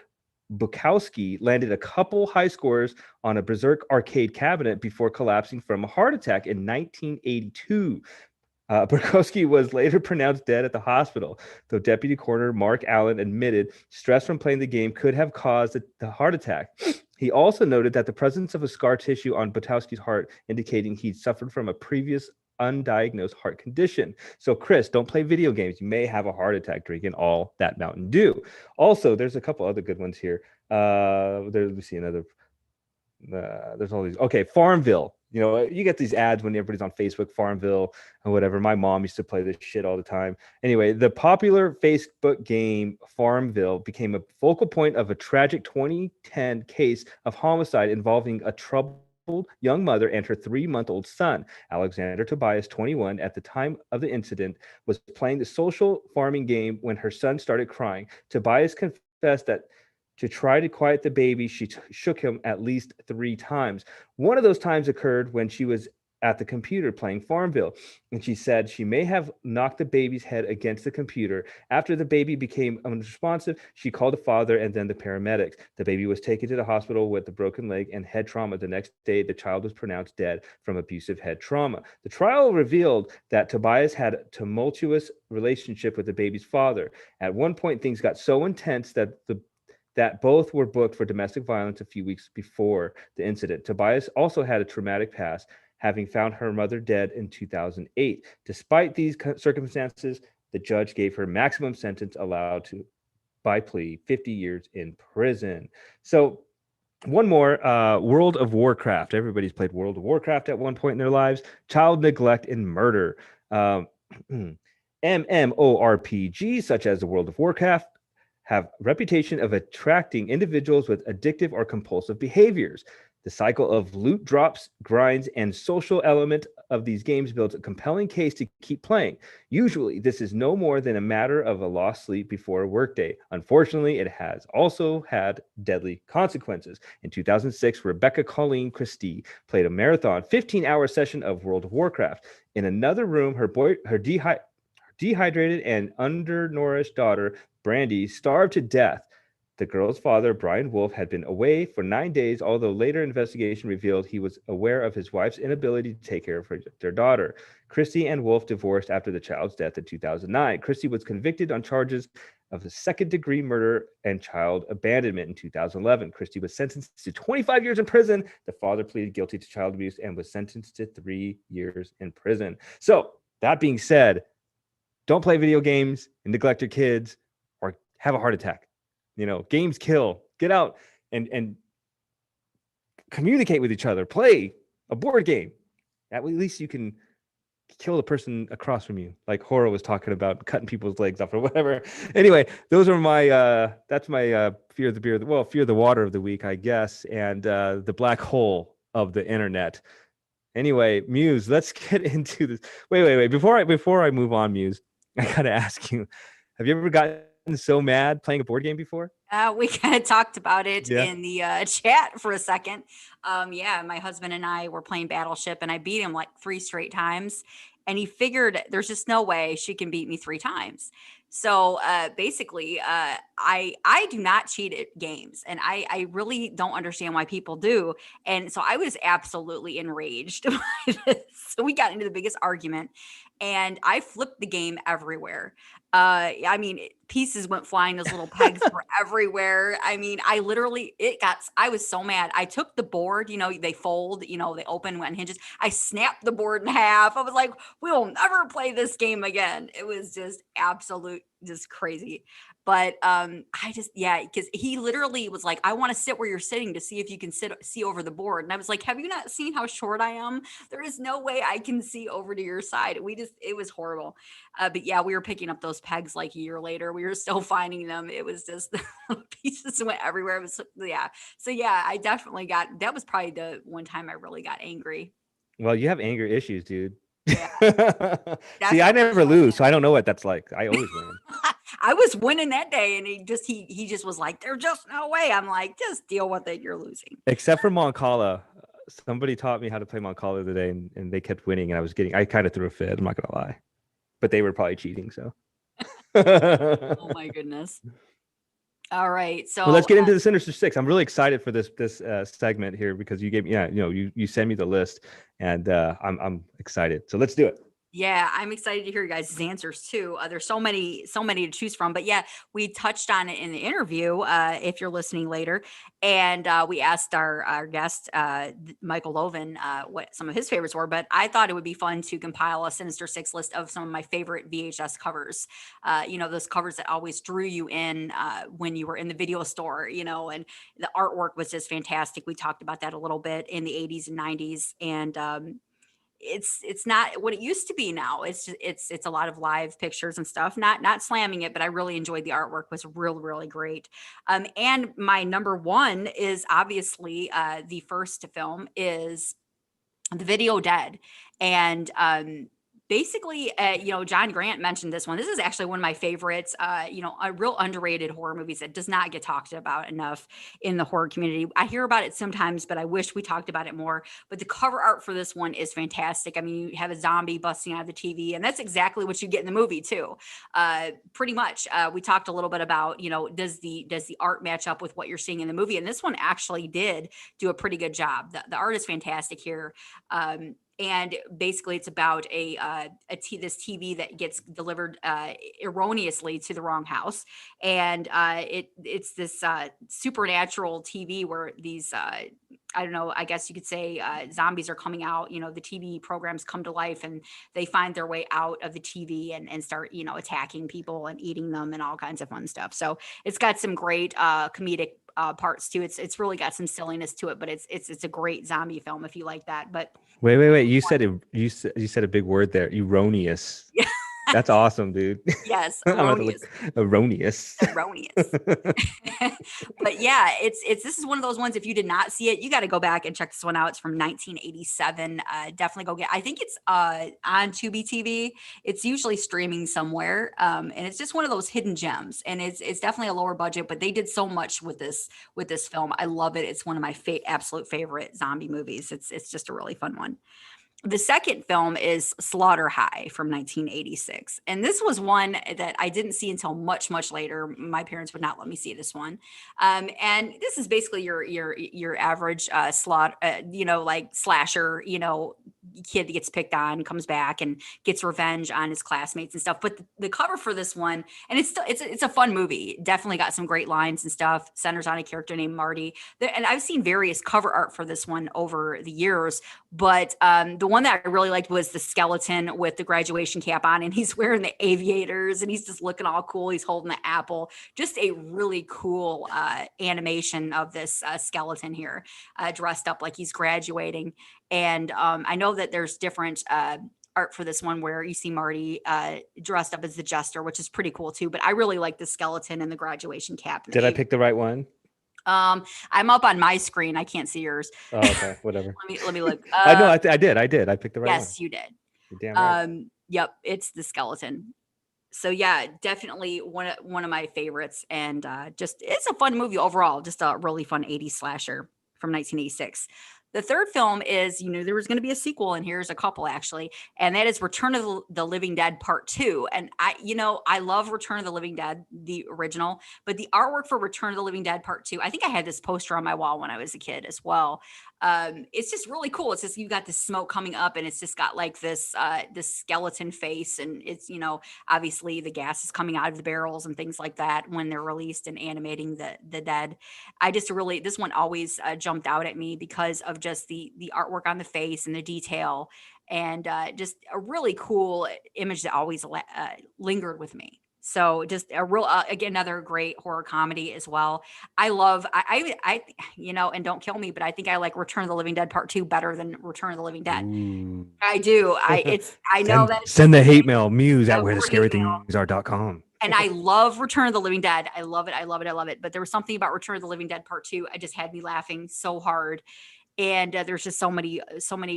Bukowski landed a couple high scores on a Berserk arcade cabinet before collapsing from a heart attack in 1982. Bukowski was later pronounced dead at the hospital, though Deputy Coroner Mark Allen admitted stress from playing the game could have caused the heart attack. He also noted that the presence of a scar tissue on Bukowski's heart indicating he'd suffered from a previous undiagnosed heart condition. So, Chris, don't play video games. You may have a heart attack drinking all that Mountain Dew. Also, there's a couple other good ones here. Let me see another. There's all these. Okay, Farmville. You know, you get these ads when everybody's on Facebook, Farmville or whatever. My mom used to play this shit all the time. Anyway, the popular Facebook game Farmville became a focal point of a tragic 2010 case of homicide involving a troubled young mother and her 3-month-old son. Alexander Tobias, 21, at the time of the incident, was playing the social farming game when her son started crying. Tobias confessed that to try to quiet the baby, she shook him at least 3 times. One of those times occurred when she was at the computer playing Farmville, and she said she may have knocked the baby's head against the computer. After the baby became unresponsive, she called the father and then the paramedics. The baby was taken to the hospital with a broken leg and head trauma. The next day, the child was pronounced dead from abusive head trauma. The trial revealed that Tobias had a tumultuous relationship with the baby's father. At one point, things got so intense that both were booked for domestic violence a few weeks before the incident. Tobias also had a traumatic past, having found her mother dead in 2008. Despite these circumstances, the judge gave her maximum sentence allowed to by plea, 50 years in prison. So one more, World of Warcraft. Everybody's played World of Warcraft at one point in their lives. Child neglect and murder. MMORPGs such as the World of Warcraft have reputation of attracting individuals with addictive or compulsive behaviors. The cycle of loot drops, grinds, and social element of these games builds a compelling case to keep playing. Usually, this is no more than a matter of a lost sleep before a workday. Unfortunately, it has also had deadly consequences. In 2006, Rebecca Colleen Christie played a marathon 15-hour session of World of Warcraft. In another room, her dehydrated and undernourished daughter, Brandy, starved to death. The girl's father, Brian Wolf, had been away for 9 days, although later investigation revealed he was aware of his wife's inability to take care of their daughter. Christie and Wolf divorced after the child's death in 2009. Christie was convicted on charges of the second-degree murder and child abandonment in 2011. Christie was sentenced to 25 years in prison. The father pleaded guilty to child abuse and was sentenced to 3 years in prison. So, that being said, don't play video games and neglect your kids or have a heart attack. You know, games kill. Get out and communicate with each other. Play a board game. At least you can kill the person across from you, like HorrO was talking about, cutting people's legs off or whatever. Anyway, those are my that's my fear of the water of the week, I guess, and the black hole of the internet. Anyway, Muse, let's get into this. Wait. Before I move on, Muse, I gotta ask you, have you ever gotten so mad playing a board game before? We kind of talked about it in the chat for a second. My husband and I were playing Battleship, and I beat him like 3 straight times. And he figured there's just no way she can beat me 3 times. So basically, I do not cheat at games, and I really don't understand why people do. And so I was absolutely enraged. So we got into the biggest argument, and I flipped the game everywhere. I mean, pieces went flying. Those little pegs were everywhere. I mean, I was so mad. I took the board, they fold, they open when hinges. I snapped the board in half. I was like, we'll never play this game again. It was just just crazy. But because he literally was like, I want to sit where you're sitting to see if you can see over the board. And I was like, have you not seen how short I am? There is no way I can see over to your side. It was horrible. But yeah, we were picking up those pegs like a year later. We were still finding them. It was just the pieces went everywhere. It was, yeah. So yeah, I definitely that was probably the one time I really got angry. Well, you have anger issues, dude. Yeah. See, I never lose, so I don't know what that's like. I always win. I was winning that day, and he just was like, "There's just no way." I'm like, "Just deal with it. You're losing." Except for Moncala, somebody taught me how to play Moncala the day, and they kept winning, and I kind of threw a fit. I'm not gonna lie, but they were probably cheating. So. Oh my goodness. All right, so let's get into the Sinister Six. I'm really excited for this segment here because you gave me, you sent me the list, and I'm excited. So let's do it. Yeah, I'm excited to hear you guys' answers too. There's so many to choose from. But yeah, we touched on it in the interview. If you're listening later, and we asked our guest Michael Loven what some of his favorites were. But I thought it would be fun to compile a Sinister Six list of some of my favorite VHS covers. Those covers that always drew you in when you were in the video store. And the artwork was just fantastic. We talked about that a little bit in the 80s and 90s, and it's not what it used to be now. It's a lot of live pictures and stuff. Not slamming it, but I really enjoyed the artwork. Was really great. And my number one is obviously the first film is The Video Dead, and basically, John Grant mentioned this one. This is actually one of my favorites. A real underrated horror movies that does not get talked about enough in the horror community. I hear about it sometimes, but I wish we talked about it more. But the cover art for this one is fantastic. I mean, you have a zombie busting out of the TV, and that's exactly what you get in the movie too. Pretty much. We talked a little bit about, does the art match up with what you're seeing in the movie? And this one actually did do a pretty good job. The art is fantastic here. And basically, it's about this TV that gets delivered erroneously to the wrong house, and it's this supernatural TV where these I don't know, I guess you could say zombies are coming out. The TV programs come to life, and they find their way out of the TV and start attacking people and eating them and all kinds of fun stuff. So it's got some great comedic parts too. It's really got some silliness to it, but it's a great zombie film if you like that. But Wait. You said a big word there. Erroneous. yeah. That's awesome, dude. Yes, I'm gonna erroneous. Erroneous. But yeah, this is one of those ones. If you did not see it, you got to go back and check this one out. It's from 1987. Definitely go get. I think it's on Tubi TV. It's usually streaming somewhere, and it's just one of those hidden gems. And it's definitely a lower budget, but they did so much with this film. I love it. It's one of my absolute favorite zombie movies. It's just a really fun one. The second film is Slaughter High from 1986. And this was one that I didn't see until much, much later. My parents would not let me see this one. And this is basically your average slasher, kid that gets picked on, comes back and gets revenge on his classmates and stuff. But the cover for this one, and it's a fun movie. Definitely got some great lines and stuff. Centers on a character named Marty. And I've seen various cover art for this one over the years, but the one that I really liked was the skeleton with the graduation cap on, and he's wearing the aviators, and he's just looking all cool. He's holding the apple. Just a really cool animation of this skeleton here, dressed up like he's graduating. And I know that there's different art for this one where you see Marty dressed up as the jester, which is pretty cool too. But I really like the skeleton and the graduation cap. Did I pick the right one? I'm up on my screen. I can't see yours. Oh, okay, whatever. let me look. I know I did. I picked the right one. Yes, you did. You're damn right. Yep, it's the skeleton. So yeah, definitely one of my favorites, and it's a fun movie overall. Just a really fun 80s slasher from 1986. The third film is, there was going to be a sequel, and here's a couple actually, and that is Return of the Living Dead Part 2. And I love Return of the Living Dead, the original, but the artwork for Return of the Living Dead Part 2, I think I had this poster on my wall when I was a kid as well. It's just really cool. It's just, you got the smoke coming up, and it's just got like this skeleton face, and it's, obviously the gas is coming out of the barrels and things like that when they're released and animating the dead. This one always jumped out at me because of just the artwork on the face and the detail, and just a really cool image that always lingered with me. So just a real, again, another great horror comedy as well. I love, and don't kill me, but I think I like Return of the Living Dead Part 2 better than Return of the Living Dead. Ooh. I do. I know that. Send the hate mail, Muse at wherethescarythingsaре.com. And I love Return of the Living Dead. I love it. But there was something about Return of the Living Dead Part 2. I just had me laughing so hard. And there's just so many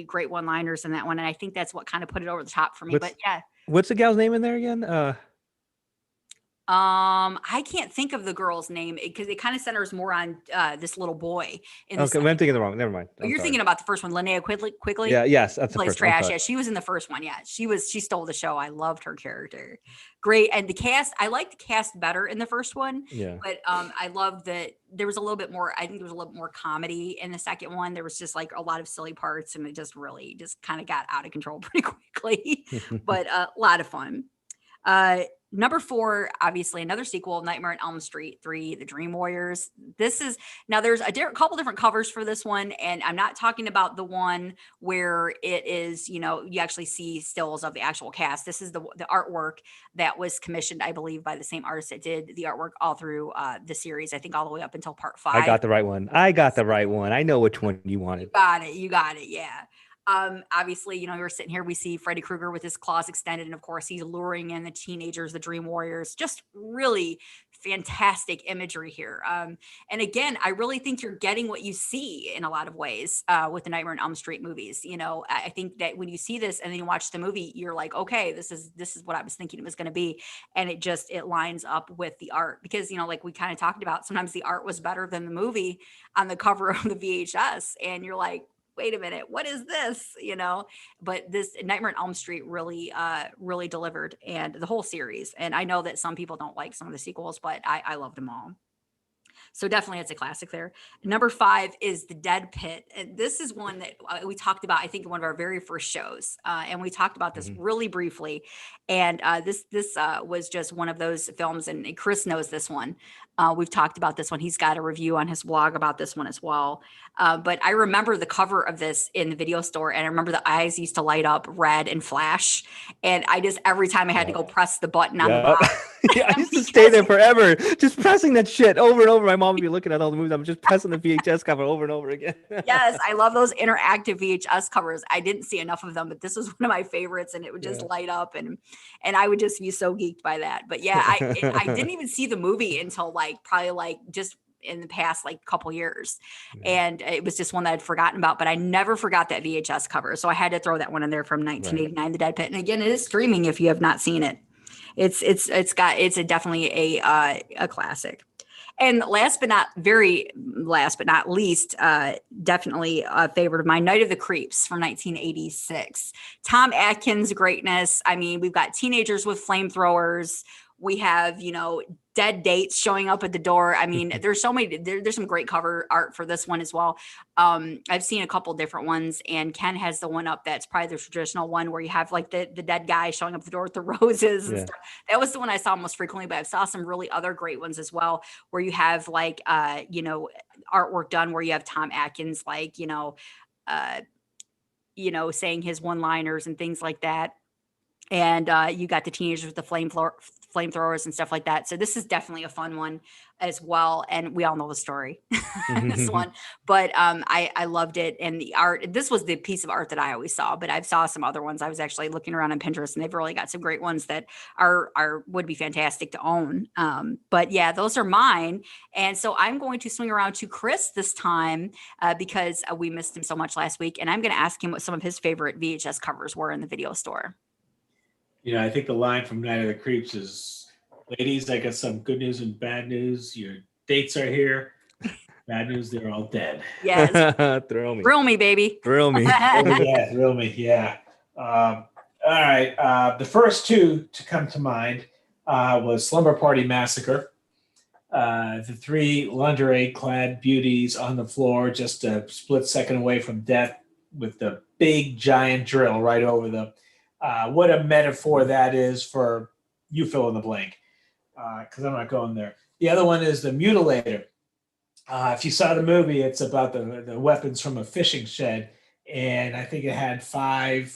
great one-liners in that one. And I think that's what kind of put it over the top for me. But yeah. What's the gal's name in there again? I can't think of the girl's name because it kind of centers more on this little boy. In the Okay, I'm thinking the wrong. Never mind. you're thinking about the first one, Linnea Quigley. Yeah, yes, that's the Plays first one. I'm trash. sorry. Yeah, she was in the first one. Yeah, she stole the show. I loved her character. Great, and the cast. I liked the cast better in the first one. Yeah. But I loved that there was a little bit more. I think there was a little bit more comedy in the second one. There was just like a lot of silly parts, and it just really just kind of got out of control pretty quickly. But a lot of fun. Number 4, obviously another sequel, Nightmare on Elm Street 3, The Dream Warriors. This is now there's a couple different covers for this one, and I'm not talking about the one where it is, you actually see stills of the actual cast. This is the artwork that was commissioned, I believe, by the same artist that did the artwork all through the series. I think all the way up until part 5. I got the right one. I know which one you wanted. You got it. Yeah. Obviously, we're sitting here, we see Freddy Krueger with his claws extended, and of course he's luring in the teenagers, the Dream Warriors. Just really fantastic imagery here. And again, I really think you're getting what you see in a lot of ways with the Nightmare on Elm Street movies. I think that when you see this and then you watch the movie, you're like, okay, this is what I was thinking it was going to be. And it lines up with the art because, like we kind of talked about, sometimes the art was better than the movie on the cover of the VHS. And you're like, wait a minute, what is this? But this Nightmare on Elm Street really delivered, and the whole series. And I know that some people don't like some of the sequels, but I love them all. So definitely it's a classic there. Number 5 is The Dead Pit. And this is one that we talked about, I think, in one of our very first shows. And we talked about this really briefly. And this was just one of those films, and Chris knows this one. We've talked about this one. He's got a review on his blog about this one as well. But I remember the cover of this in the video store, and I remember the eyes used to light up red and flash. And I just, every time I had to go press the button on the box. Yeah, I used to stay there forever, just pressing that shit over and over. My mom would be looking at all the movies. I'm just pressing the VHS cover over and over again. Yes, I love those interactive VHS covers. I didn't see enough of them, but this was one of my favorites, and it would just light up, and I would just be so geeked by that. But yeah, I didn't even see the movie until probably just in the past couple years, and it was just one that I'd forgotten about. But I never forgot that VHS cover, so I had to throw that one in there from 1989, The Dead Pit. And again, it is streaming if you have not seen it. It's definitely a classic. And last but not least, definitely a favorite of mine, Night of the Creeps from 1986. Tom Atkins' greatness. I mean, we've got teenagers with flamethrowers. We have, dead dates showing up at the door. I mean, there's so many, there's some great cover art for this one as well. I've seen a couple different ones, and Ken has the one up that's probably the traditional one where you have the dead guy showing up at the door with the roses and stuff. That was the one I saw most frequently, but I saw some really other great ones as well, where you have artwork done where you have Tom Atkins, saying his one-liners and things like that. And you got the teenagers with the flamethrowers and stuff like that. So this is definitely a fun one as well. And we all know the story, this one. But I loved it. And the art, this was the piece of art that I always saw, but I've saw some other ones. I was actually looking around on Pinterest, and they've really got some great ones that would be fantastic to own. But yeah, those are mine. And so I'm going to swing around to Chris this time because we missed him so much last week. And I'm going to ask him what some of his favorite VHS covers were in the video store. I think the line from Night of the Creeps is, ladies, I got some good news and bad news. Your dates are here. Bad news, they're all dead. Yes. Thrill me, baby. Thrill me. Thrill me. Yeah. All right. The first two to come to mind was Slumber Party Massacre. The 3 lingerie-clad beauties on the floor, just a split second away from death, with the big giant drill right over them. What a metaphor that is for you fill in the blank, because I'm not going there. The other one is the Mutilator. If you saw the movie, it's about the weapons from a fishing shed, and I think it had 5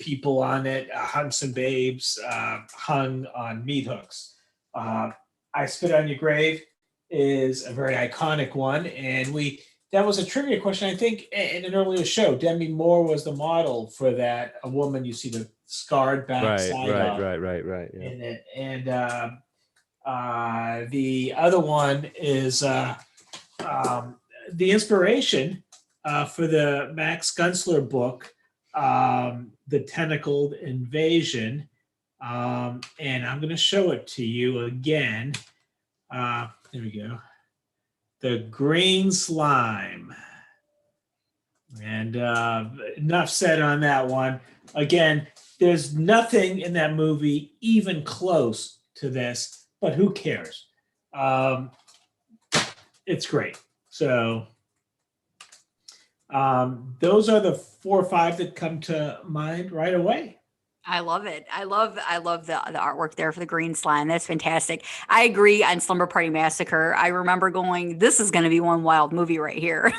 people on it, hunks and babes, hung on meat hooks. I Spit on Your Grave is a very iconic one, and that was a trivia question, I think, in an earlier show. Demi Moore was the model for that. A woman, you see the scarred backside right. Yeah. in it. And the other one is the inspiration for the Max Gunsler book, The Tentacled Invasion, And I'm going to show it to you again. There we go. The green slime. And enough said on that one. Again, there's nothing in that movie even close to this, but who cares? It's great. So those are the 4 or 5 that come to mind right away. I love it. I love the artwork there for the green slime. That's fantastic. I agree on Slumber Party Massacre. I remember going, this is going to be one wild movie right here.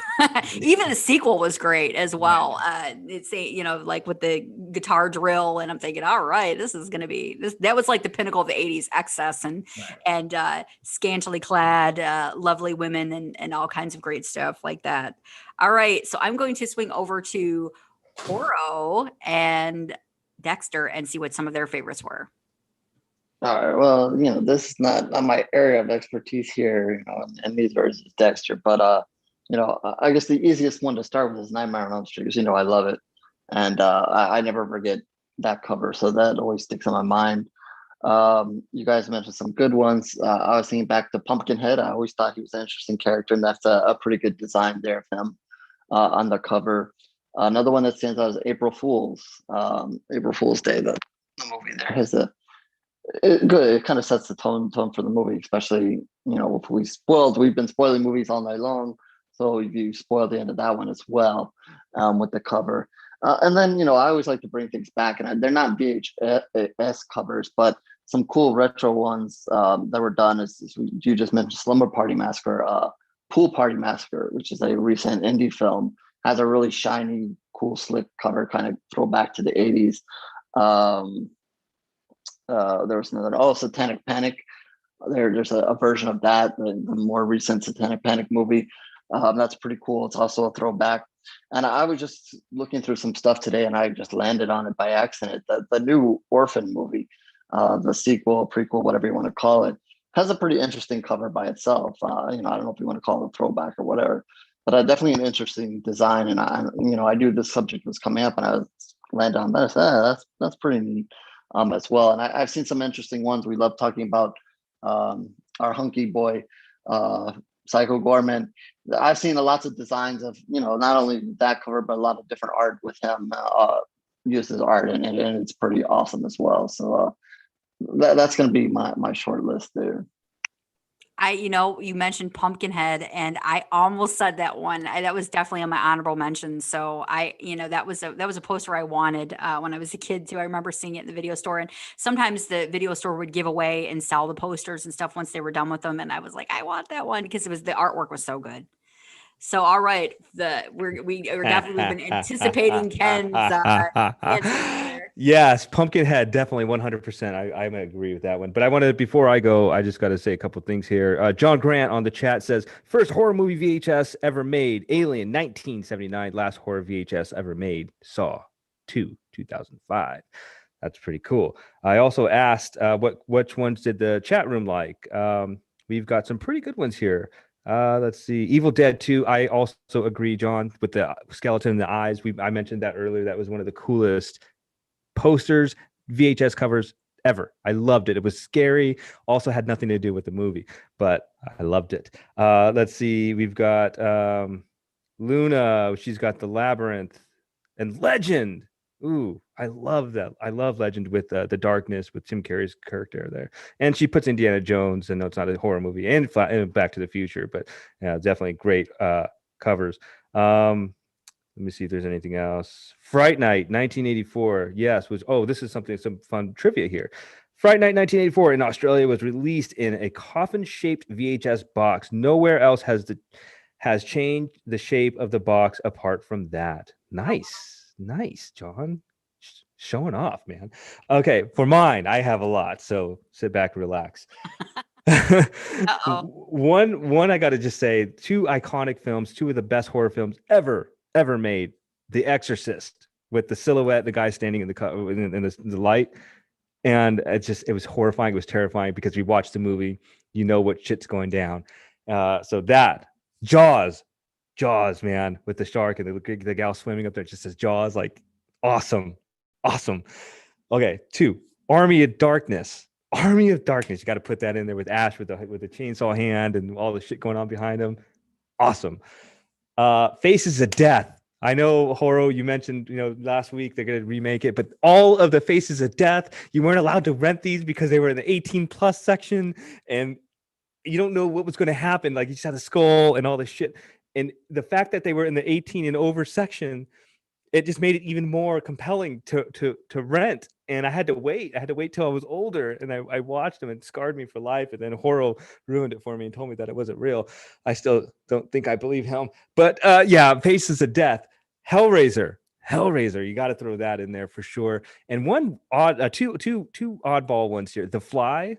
Even the sequel was great as well. It's like with the guitar drill, and I'm thinking, all right, this is going to be this. That was like the pinnacle of the '80s excess and scantily clad, lovely women and all kinds of great stuff like that. All right, so I'm going to swing over to HorrO and Dexter and see what some of their favorites were. All right. Well, this is not my area of expertise here, and these versus Dexter, but I guess the easiest one to start with is Nightmare on Elm Street, because I love it, and I never forget that cover, so that always sticks in my mind. You guys mentioned some good ones. I was thinking back to Pumpkinhead. I always thought he was an interesting character, and that's a pretty good design there of him on the cover. Another one that stands out is April Fool's Day. The movie there has good. It kind of sets the tone for the movie, especially if we've been spoiling movies all night long, so you spoil the end of that one as well with the cover. And then I always like to bring things back, and they're not VHS covers, but some cool retro ones that were done. As you just mentioned, Slumber Party Massacre, Pool Party Massacre, which is a recent indie film. Has a really shiny, cool, slick cover, kind of throwback to the 80s. There was another, Satanic Panic. There's a version of that, the more recent Satanic Panic movie. That's pretty cool. It's also a throwback. And I was just looking through some stuff today, and I just landed on it by accident. The new Orphan movie, the sequel, prequel, whatever you want to call it, has a pretty interesting cover by itself. I don't know if you want to call it a throwback or whatever. But definitely an interesting design, and I knew this subject was coming up, and I was landed on that. That's pretty neat as well. And I've seen some interesting ones. We love talking about our hunky boy, Psycho Gorman. I've seen lots of designs of not only that cover, but a lot of different art with him used as art, and it's pretty awesome as well. So that's going to be my short list there. You mentioned Pumpkinhead, and I almost said that one. That was definitely on my honorable mention. So that was a poster I wanted when I was a kid too. I remember seeing it in the video store, and sometimes the video store would give away and sell the posters and stuff once they were done with them. And I was like, I want that one because the artwork was so good. So all right, we are definitely been anticipating Ken's answer. Yes, Pumpkinhead, definitely 100%. I agree with that one. But before I go, I just got to say a couple things here. John Grant on the chat says, first horror movie VHS ever made, Alien, 1979. Last horror VHS ever made, Saw 2, 2005. That's pretty cool. I also asked which ones did the chat room like. We've got some pretty good ones here. Let's see. Evil Dead 2. I also agree, John, with the skeleton in the eyes. I mentioned that earlier. That was one of the coolest posters, VHS covers ever. I loved it. It was scary. Also had nothing to do with the movie, but I loved it. Let's see. We've got Luna. She's got The Labyrinth and Legend. Ooh, I love that. I love Legend with the darkness with Tim Curry's character there. And she puts Indiana Jones, and no, it's not a horror movie, and Back to the Future, but yeah, definitely great covers. Let me see if there's anything else. Fright Night, 1984. Yes, this is some fun trivia here. Fright Night 1984 in Australia was released in a coffin-shaped VHS box. Nowhere else has changed the shape of the box apart from that. Nice, John. Showing off, man. Okay, for mine, I have a lot, so sit back and relax. One I got to just say, 2 iconic films, 2 of the best horror films ever made. The Exorcist, with the silhouette, the guy standing in the light, and it was horrifying. It was terrifying because we watched the movie, what shit's going down. So that Jaws, man, with the shark and the gal swimming up there, it just says Jaws, like awesome. Okay, 2. Army of Darkness. Army of Darkness. You got to put that in there with Ash with the chainsaw hand and all the shit going on behind him. Awesome. Faces of Death. I know, HorrO, you mentioned, last week they're going to remake it, but all of the Faces of Death, you weren't allowed to rent these because they were in the 18 plus section, and you don't know what was going to happen. Like, you just had the skull and all this shit. And the fact that they were in the 18 and over section, it just made it even more compelling to rent. And I had to wait till I was older, and I watched them, and it scarred me for life. And then HorrO ruined it for me and told me that it wasn't real. I still don't think I believe him, but yeah, Faces of Death. Hellraiser, you got to throw that in there for sure. And one two oddball ones here. The Fly,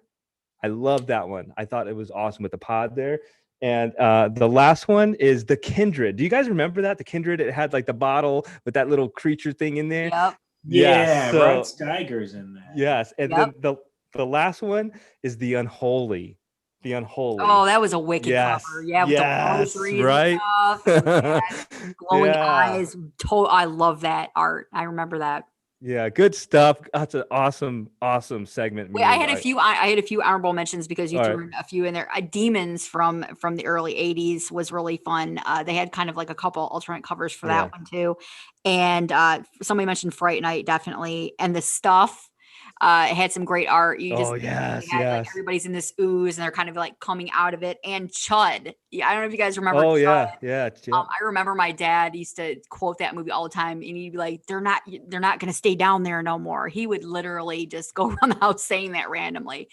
I love that one. I thought it was awesome with the pod there. And the last one is The Kindred. Do you guys remember that? The Kindred, it had like the bottle with that little creature thing in there. Yep. Yeah, so, Rod Steiger's in that. Yes. And Yep. then the last one is The Unholy. The Unholy. Oh, that was a wicked Yes. cover. Yeah, with Yes, the rosary right? and stuff. Glowing Yeah. eyes. I love that art. I remember that. Yeah, good stuff. That's an awesome segment. Wait, I had a few honorable mentions because you All threw a few in there. Demons from the early 80s was really fun. They had kind of like a couple alternate covers for that one too. And somebody mentioned Fright Night, definitely. And The Stuff. It had some great art. Like, everybody's in this ooze and they're kind of like coming out of it. And Chud. Yeah, I don't know if you guys remember. Chud. Yeah. I remember my dad used to quote that movie all the time, and he'd be like, "They're not going to stay down there no more." He would literally just go around the house saying that randomly.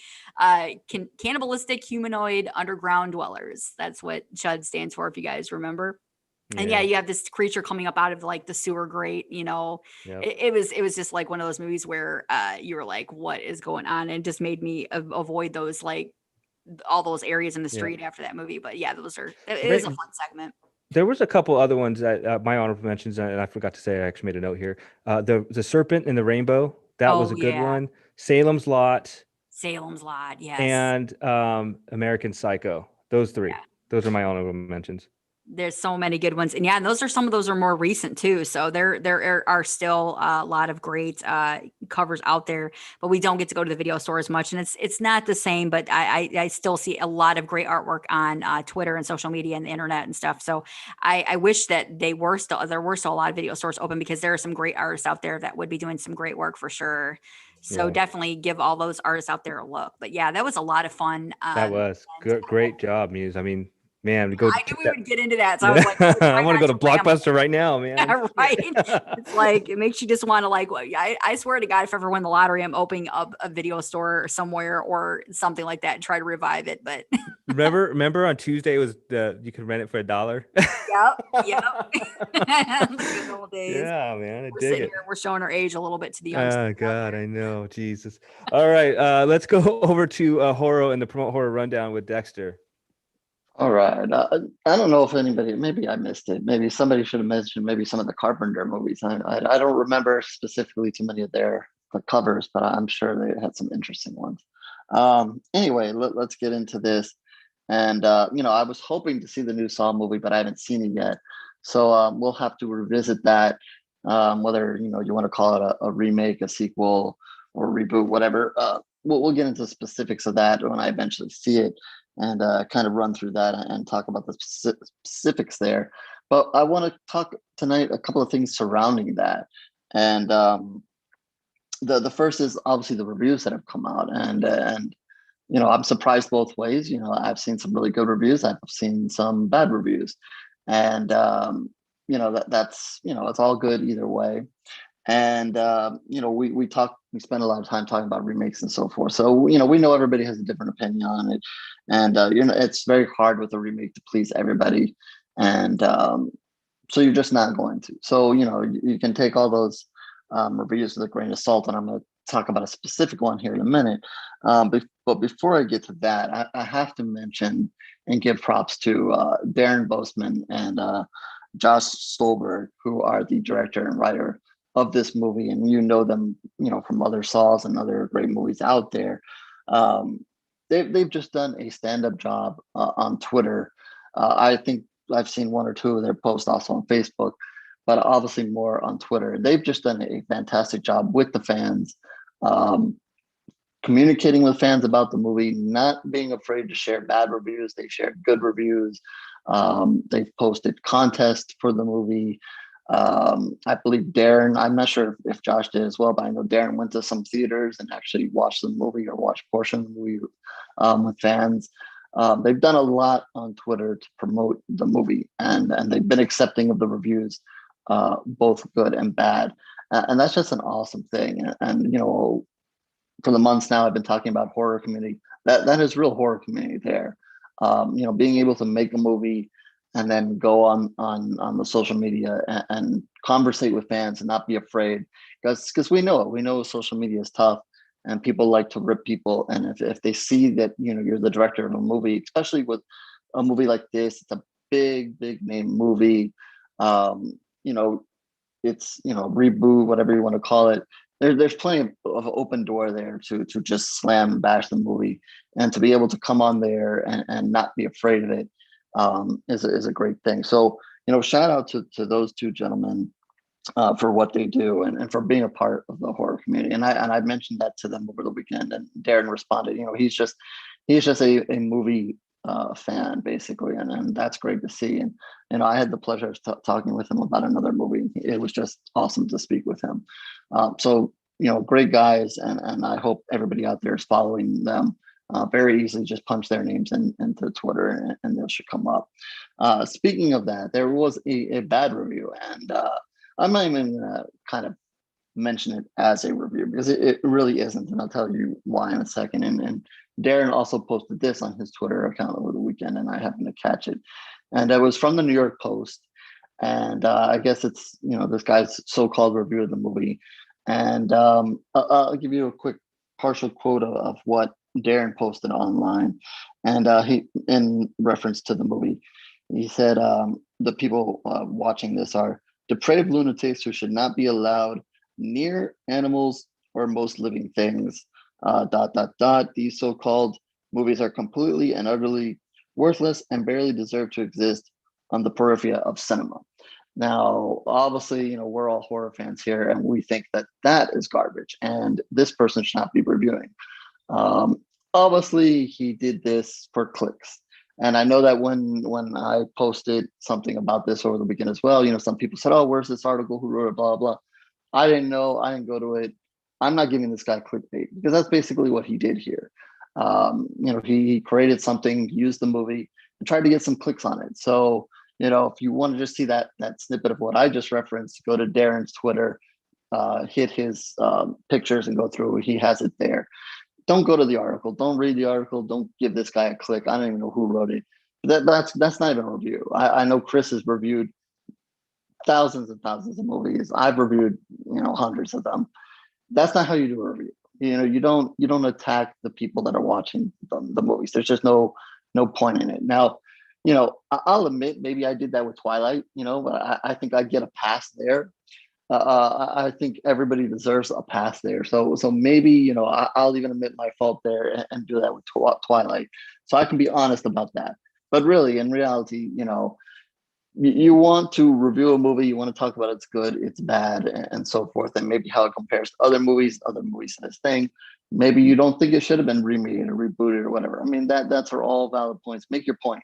Cannibalistic humanoid underground dwellers. That's what Chud stands for, if you guys remember. And yeah, you have this creature coming up out of like the sewer grate, Yep. It was just like one of those movies where you were like, what is going on? And it just made me avoid those, like all those areas in the street after that movie. But yeah, it was a fun segment. There was a couple other ones that my honorable mentions, and I forgot to say, I actually made a note here. The Serpent and the Rainbow, that was a good one. Salem's Lot, yes. And American Psycho. Those three. Yeah. Those are my honorable mentions. There's so many good ones, and some of those are more recent too. So there are still a lot of great covers out there, but we don't get to go to the video store as much, and it's not the same. But I still see a lot of great artwork on Twitter and social media and the internet and stuff. So I wish that there were still a lot of video stores open, because there are some great artists out there that would be doing some great work for sure. So definitely give all those artists out there a look. But yeah, that was a lot of fun. That was good. Great job, Muse. I mean, man, I knew we would get into that. So I was like, I want to go to Blockbuster right now, man. Yeah, right. It's like, it makes you just want to like, I swear to God, if I ever win the lottery, I'm opening up a video store somewhere or something like that and try to revive it. But remember on Tuesday, it was you could rent it for $1. Yep. The good old days. Yeah, man. We're showing our age a little bit to the youngsters. Oh God, I know. Jesus. All right. Let's go over to HorrO and the Promote Horror Rundown with Dexter. All right. I don't know if maybe I missed it. Maybe somebody should have mentioned maybe some of the Carpenter movies. I don't remember specifically too many of their covers, but I'm sure they had some interesting ones. Anyway, let's get into this. And, I was hoping to see the new Saw movie, but I haven't seen it yet. So we'll have to revisit that, whether, you want to call it a remake, a sequel, or a reboot, whatever. We'll get into specifics of that when I eventually see it, and kind of run through that and talk about the specifics there. But I want to talk tonight a couple of things surrounding that. And the first is obviously the reviews that have come out. And I'm surprised both ways. I've seen some really good reviews. I've seen some bad reviews. And, that's, it's all good either way. And, we spend a lot of time talking about remakes and so forth. So, we know everybody has a different opinion on it. And, it's very hard with a remake to please everybody. And so you're just not going to. So, you can take all those reviews with a grain of salt. And I'm going to talk about a specific one here in a minute. But before I get to that, I have to mention and give props to Darren Bousman and Josh Stolberg, who are the director and writer of this movie, and them, from other Saws and other great movies out there. They've just done a stand-up job on Twitter. I think I've seen one or two of their posts also on Facebook, but obviously more on Twitter. They've just done a fantastic job with the fans. communicating with fans about the movie, not being afraid to share bad reviews. They shared good reviews. They've posted contests for the movie. I believe Darren, I'm not sure if Josh did as well, but I know Darren went to some theaters and actually watched the movie or watched a portion of the movie with fans. They've done a lot on Twitter to promote the movie, and they've been accepting of the reviews, both good and bad. And that's just an awesome thing. And you know, for the months now I've been talking about horror community. That is real horror community there. You know, being able to make a movie and then go on the social media and conversate with fans and not be afraid, because we know social media is tough and people like to rip people. And if they see that, you know, you're the director of a movie, especially with a movie like this, it's a big name movie. You know, it's, you know, reboot, whatever you want to call it. There's plenty of open door there to just slam and bash the movie, and to be able to come on there and not be afraid of it is a great thing. So, you know, shout out to those two gentlemen for what they do and for being a part of the horror community. And I mentioned that to them over the weekend, and Darren responded. You know, he's just a movie fan basically, and that's great to see. And you know, I had the pleasure of talking with him about another movie. It was just awesome to speak with him. So you know, great guys, and I hope everybody out there is following them. Very easily, just punch their names into Twitter, and they should come up. Speaking of that, there was a bad review, and I'm not even gonna kind of mention it as a review because it really isn't, and I'll tell you why in a second. And Darren also posted this on his Twitter account over the weekend, and I happened to catch it. And it was from the New York Post, and I guess it's, you know, this guy's so-called review of the movie. And I'll give you a quick partial quote of what Darren posted online, and he, in reference to the movie, he said, the people watching this are depraved lunatics who should not be allowed near animals or most living things. ... These so-called movies are completely and utterly worthless and barely deserve to exist on the periphery of cinema. Now, obviously, you know, we're all horror fans here, and we think that is garbage, and this person should not be reviewing. Obviously, he did this for clicks. And I know that when I posted something about this over the weekend as well, you know, some people said, "Oh, where's this article? Who wrote it? Blah, blah." I didn't know. I didn't go to it. I'm not giving this guy clickbait, because that's basically what he did here. You know, he created something, used the movie, and tried to get some clicks on it. So, you know, if you want to just see that snippet of what I just referenced, go to Darren's Twitter, hit his pictures and go through. He has it there. Don't go to the article. Don't read the article. Don't give this guy a click. I don't even know who wrote it. That's not even a review. I know Chris has reviewed thousands and thousands of movies. I've reviewed, you know, hundreds of them. That's not how you do a review. You know, you don't attack the people that are watching the movies. There's just no point in it. Now, you know, I'll admit maybe I did that with Twilight. You know, but I think I get a pass there. I think everybody deserves a pass there. So maybe, you know, I'll even admit my fault there and do that with Twilight. So I can be honest about that. But really, in reality, you know, you want to review a movie, you want to talk about it's good, it's bad, and so forth, and maybe how it compares to other movies in this thing. Maybe you don't think it should have been remade or rebooted or whatever. I mean, that's are all valid points. Make your point.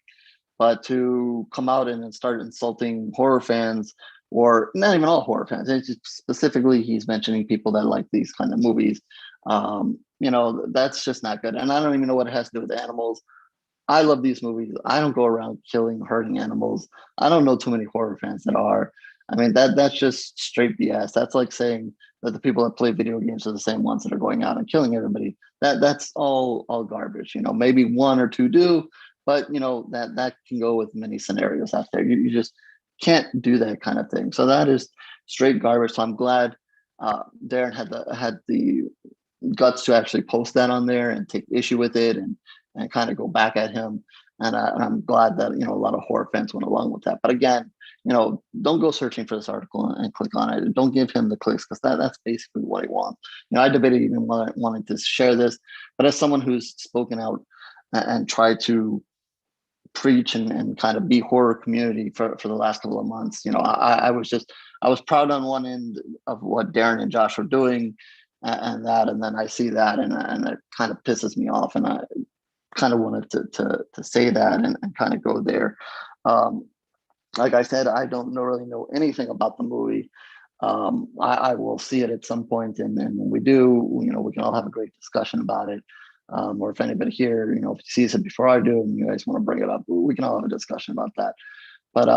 But to come out and start insulting horror fans, or not even all horror fans, it's just specifically he's mentioning people that like these kind of movies, you know, that's just not good. And I don't even know what it has to do with animals. I love these movies. I don't go around killing, hurting animals. I don't know too many horror fans that are. I mean, that's just straight BS. That's like saying that the people that play video games are the same ones that are going out and killing everybody. That's all garbage. You know, maybe one or two do, but you know, that can go with many scenarios out there. You just can't do that kind of thing. So that is straight garbage. So I'm glad Darren had the guts to actually post that on there and take issue with it and kind of go back at him. And I'm glad that, you know, a lot of horror fans went along with that. But again, you know, don't go searching for this article and click on it. Don't give him the clicks, because that's basically what he wants. You know, I debated even wanting to share this, but as someone who's spoken out and tried to preach and kind of be horror community for the last couple of months, you know, I was proud on one end of what Darren and Josh were doing, and then I see that, and it kind of pisses me off, and I kind of wanted to say that and kind of go there. Like I said, I don't really know anything about the movie. I will see it at some point, and then when we do, we can all have a great discussion about it. Or if anybody here, if he sees it before I do, and you guys want to bring it up, we can all have a discussion about that. But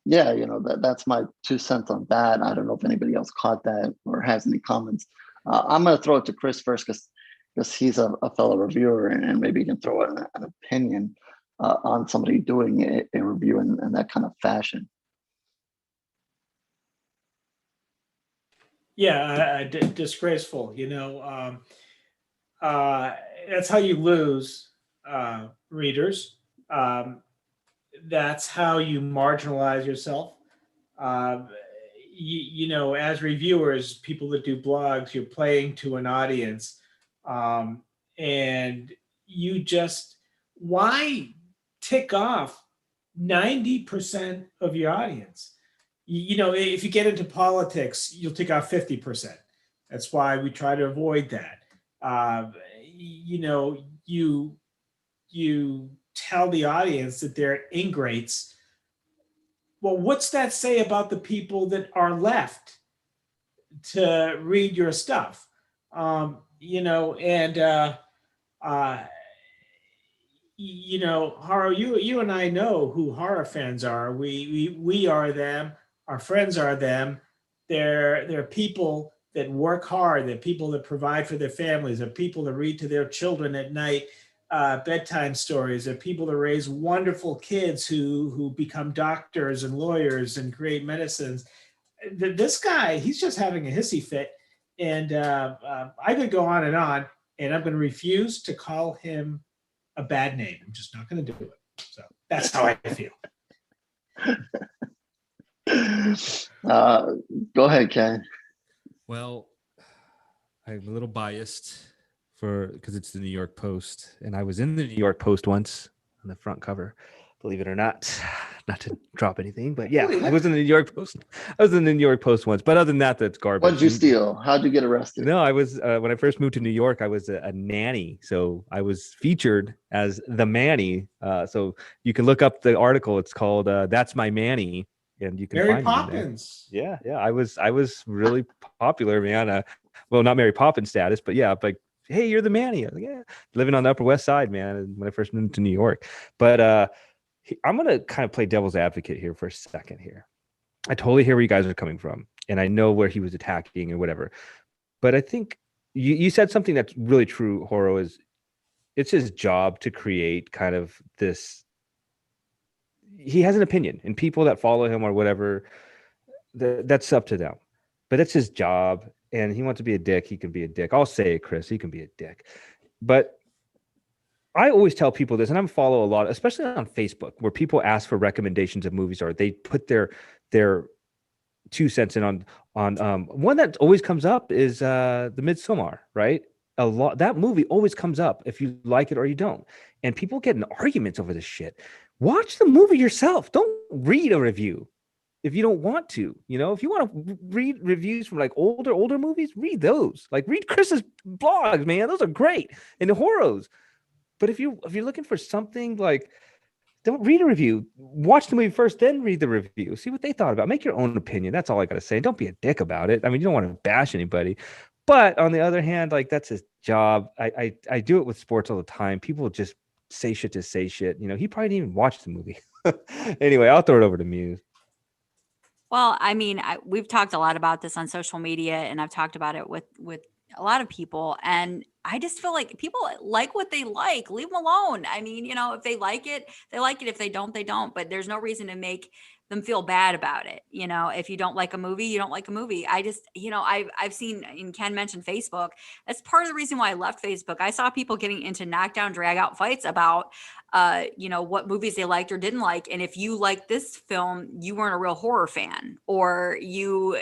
yeah, that's my 2 cents on that. I don't know if anybody else caught that or has any comments. I'm going to throw it to Chris first because he's a fellow reviewer, and maybe he can throw an opinion on somebody doing a review in that kind of fashion. Yeah, disgraceful. That's how you lose readers. That's how you marginalize yourself. As reviewers, people that do blogs, you're playing to an audience, and why tick off 90% of your audience? If you get into politics, you'll tick off 50%. That's why we try to avoid that. You tell the audience that they're ingrates. Well, what's that say about the people that are left to read your stuff? HorrO, you and I know who horror fans are. We are them. Our friends are them. They're people that work hard. They're people that provide for their families. They're people that read to their children at night bedtime stories. They're people that raise wonderful kids who become doctors and lawyers and create medicines. This guy, he's just having a hissy fit. And I could go on, and I'm going to refuse to call him a bad name. I'm just not going to do it. So that's how I feel. Go ahead, Ken. Well, I'm a little biased because it's the New York Post, and I was in the New York Post once on the front cover, believe it or not to drop anything, but yeah, I was in the New York Post. I was in the New York Post once, but other than that, that's garbage. What did you steal? How'd you get arrested? No, I was when I first moved to New York, I was a nanny, so I was featured as the Manny. So you can look up the article. It's called "That's My Manny." And you can Mary find Poppins. Yeah. I was really popular, man. Well, not Mary Poppins status, but yeah, like, hey, you're the Manny. Like, yeah, living on the Upper West Side, man. When I first moved to New York, but I'm gonna kind of play devil's advocate here for a second. Here, I totally hear where you guys are coming from, and I know where he was attacking and whatever. But I think you said something that's really true. HorrO is it's his job to create kind of this. He has an opinion, and people that follow him or whatever, that's up to them. But it's his job, and he wants to be a dick. He can be a dick. I'll say it, Chris. He can be a dick. But I always tell people this, and I follow a lot, especially on Facebook, where people ask for recommendations of movies, or they put their 2 cents in on one that always comes up is the Midsommar, right? That movie always comes up if you like it or you don't, and people get in arguments over this shit. Watch the movie yourself. Don't read a review if you don't want to. If you want to read reviews from like older movies, read those. Like, read Chris's blogs, man. Those are great, and the HorrOs. But if you're looking for something, like, don't read a review. Watch the movie first, then read the review. See what they thought about it. Make your own opinion. That's all I got to say. Don't be a dick about it. I mean, you don't want to bash anybody. But on the other hand, like, that's his job. I do it with sports all the time. People just say shit to say shit. He probably didn't even watch the movie. Anyway, I'll throw it over to Muse. Well, I mean, we've talked a lot about this on social media, and I've talked about it with a lot of people, and I just feel like people like what they like. Leave them alone. I mean, if they like it, they like it. If they don't, they don't. But there's no reason to make them feel bad about it. If you don't like a movie, you don't like a movie. I just, I've seen, and Ken mentioned Facebook. That's part of the reason why I left Facebook. I saw people getting into knockdown, drag out fights about, what movies they liked or didn't like. And if you like this film, you weren't a real horror fan, or you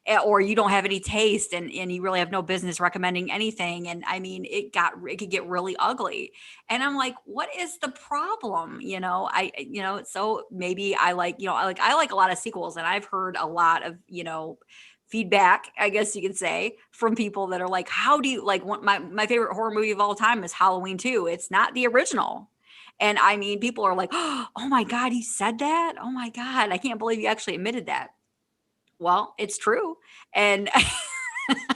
don't have any taste, and you really have no business recommending anything. And I mean, it could get really ugly. And I'm like, what is the problem? So maybe I like a lot of sequels, and I've heard a lot of, feedback, I guess you could say, from people that are like, how do you like my favorite horror movie of all time is Halloween 2. It's not the original. And I mean, people are like, oh my God, he said that. Oh my God. I can't believe you actually admitted that. Well, it's true. And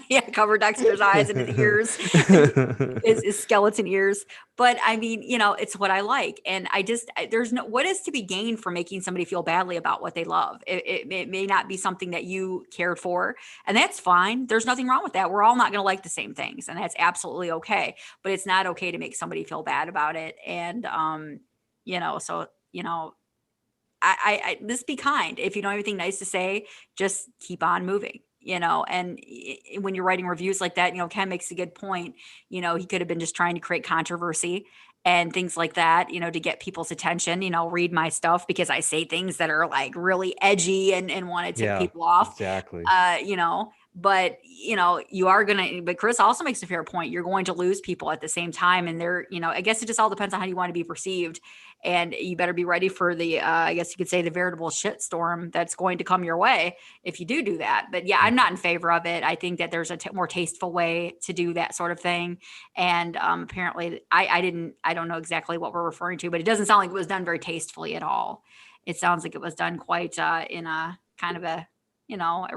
yeah, cover Dexter's eyes and his ears, his skeleton ears. But I mean, it's what I like. And there's what is to be gained from making somebody feel badly about what they love? It may not be something that you cared for, and that's fine. There's nothing wrong with that. We're all not going to like the same things, and that's absolutely okay. But it's not okay to make somebody feel bad about it. And, I just be kind. If you don't have anything nice to say, just keep on moving. And when you're writing reviews like that, Ken makes a good point. He could have been just trying to create controversy and things like that, to get people's attention. Read my stuff because I say things that are like really edgy and want to tip people off. Exactly. But but Chris also makes a fair point. You're going to lose people at the same time. And I guess it just all depends on how you want to be perceived. And you better be ready for the, I guess you could say, the veritable shitstorm that's going to come your way if you do that. But yeah, I'm not in favor of it. I think that there's a more tasteful way to do that sort of thing. And apparently I don't know exactly what we're referring to, but it doesn't sound like it was done very tastefully at all. It sounds like it was done quite in a kind of a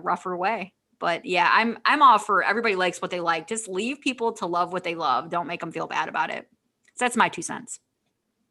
rougher way. But yeah, I'm all for everybody likes what they like. Just leave people to love what they love. Don't make them feel bad about it. So that's my 2 cents.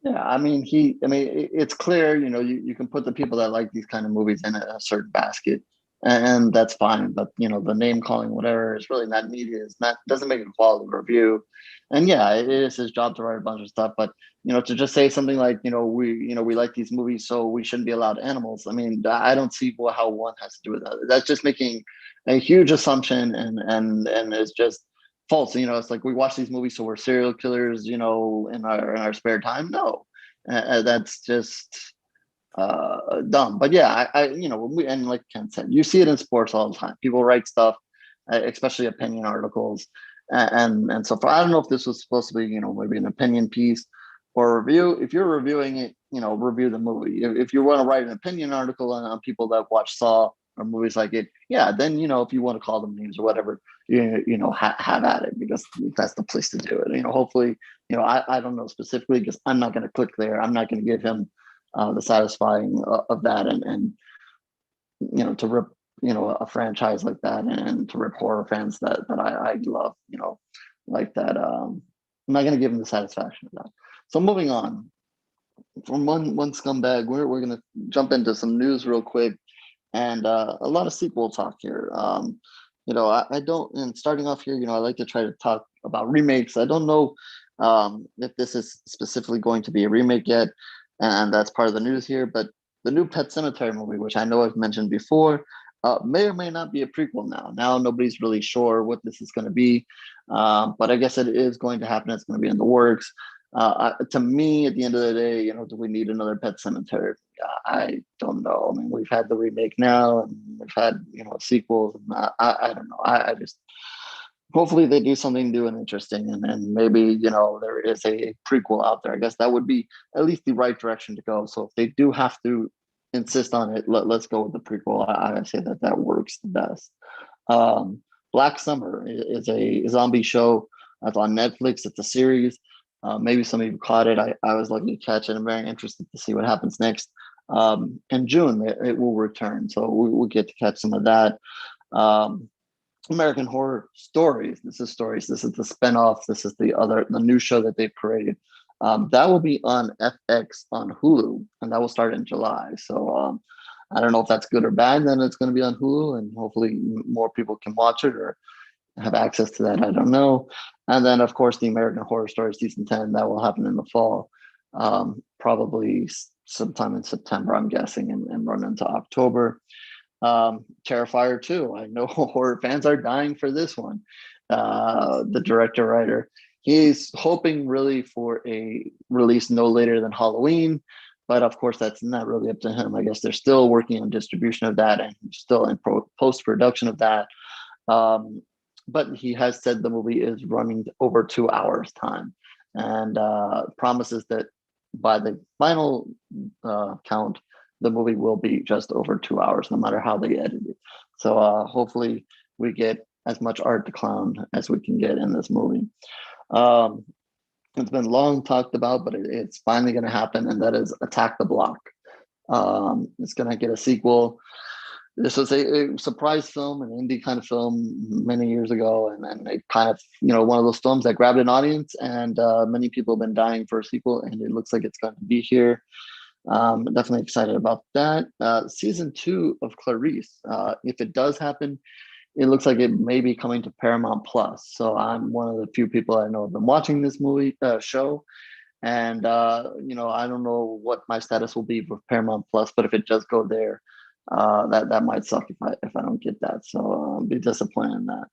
Yeah, I mean, it's clear, you can put the people that like these kind of movies in a certain basket, and that's fine. But the name calling, whatever, is really not needed. Doesn't make a quality review. And yeah, it is his job to write a bunch of stuff. But to just say something like, we like these movies, so we shouldn't be allowed animals. I mean, I don't see how one has to do with that. That's just making a huge assumption, and it's just false. It's like we watch these movies so we're serial killers, in our spare time. No, that's just dumb. But yeah, and like Ken said, you see it in sports all the time. People write stuff, especially opinion articles, and so far, I don't know if this was supposed to be, maybe an opinion piece or a review. If you're reviewing it, review the movie. If you want to write an opinion article on people that watch Saw or movies like it, yeah, then if you want to call them names or whatever, have at it, because that's the place to do it. Hopefully, I don't know specifically, because I'm not going to click there. I'm not going to give him the satisfying of that, and to rip a franchise like that, and to rip horror fans that I love, like that. I'm not going to give him the satisfaction of that. So moving on from one scumbag, we're going to jump into some news real quick. And a lot of sequel talk here. I don't, and starting off here, I like to try to talk about remakes. I don't know if this is specifically going to be a remake yet, and that's part of the news here, but the new Pet Sematary movie, which I know I've mentioned before, may or may not be a prequel now. Now nobody's really sure what this is going to be, but I guess it is going to happen. It's going to be in the works. To me, at the end of the day, do we need another Pet Sematary? I don't know. I mean, we've had the remake now, and we've had sequels. And I don't know. I just hopefully they do something new and interesting, and maybe there is a prequel out there. I guess that would be at least the right direction to go. So if they do have to insist on it, let's go with the prequel. I say that works the best. Black Summer is a zombie show that's on Netflix. It's a series. Maybe some of you caught it. I was lucky to catch it. I'm very interested to see what happens next. In June, it will return. So we'll get to catch some of that. American Horror Stories. This is the spinoff. This is the new show that they've created. That will be on FX on Hulu, and that will start in July. So I don't know if that's good or bad. Then it's going to be on Hulu, and hopefully more people can watch it or have access to that. I don't know. And then, of course, the American Horror Story season 10, that will happen in the fall, probably sometime in September, I'm guessing, and run into October. Terrifier 2. I know horror fans are dying for this one. The director-writer, he's hoping really for a release no later than Halloween, but of course, that's not really up to him. I guess they're still working on distribution of that and still in post-production of that. But he has said the movie is running over 2 hours time, and promises that by the final count, the movie will be just over 2 hours, no matter how they edit it. So hopefully we get as much art to clown as we can get in this movie. It's been long talked about, but it's finally going to happen, and that is Attack the Block. It's going to get a sequel. This was a surprise film, an indie kind of film many years ago, and then it kind of, one of those films that grabbed an audience, and many people have been dying for a sequel, and it looks like it's going to be here. Definitely excited about that. Season 2 of Clarice, if it does happen, it looks like it may be coming to Paramount Plus. So I'm one of the few people I know have been watching this show. And, I don't know what my status will be with Paramount Plus, but if it does go there, that might suck if I don't get that. So I'll be disappointed in that.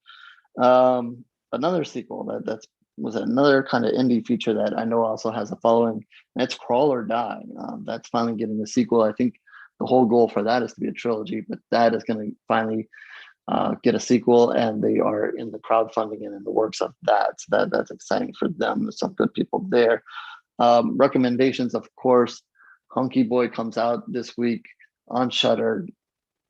Another sequel that was another kind of indie feature that I know also has a following, and it's Crawl or Die. That's finally getting a sequel. I think the whole goal for that is to be a trilogy, but that is going to finally get a sequel, and they are in the crowdfunding and in the works of that. So that's exciting for them. There's some good people there. Recommendations, of course, Hunky Boy comes out this week on Shudder.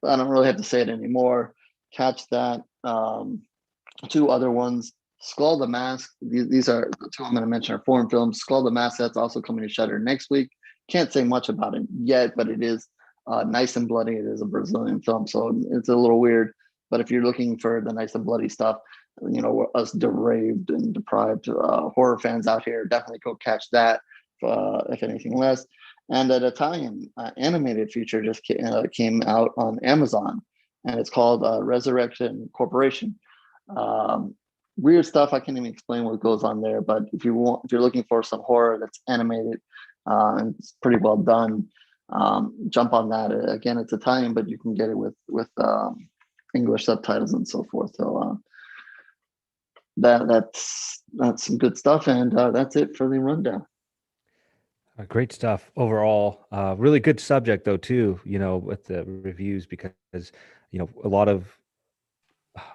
I don't really have to say it anymore. Catch that. 2 other ones, Skull the Mask. These are the 2 I'm going to mention are foreign films. Skull the Mask, that's also coming to Shudder next week. Can't say much about it yet, but it is nice and bloody. It is a Brazilian film, so it's a little weird. But if you're looking for the nice and bloody stuff, us deranged and deprived horror fans out here, definitely go catch that, if anything less. And an Italian animated feature just came out on Amazon, and it's called Resurrection Corporation. Weird stuff. I can't even explain what goes on there, but if you're looking for some horror that's animated, and it's pretty well done, jump on that. Again, it's Italian, but you can get it with English subtitles and so forth. So that's some good stuff, and that's it for the rundown. Great stuff overall. Really good subject though too, with the reviews, because a lot of,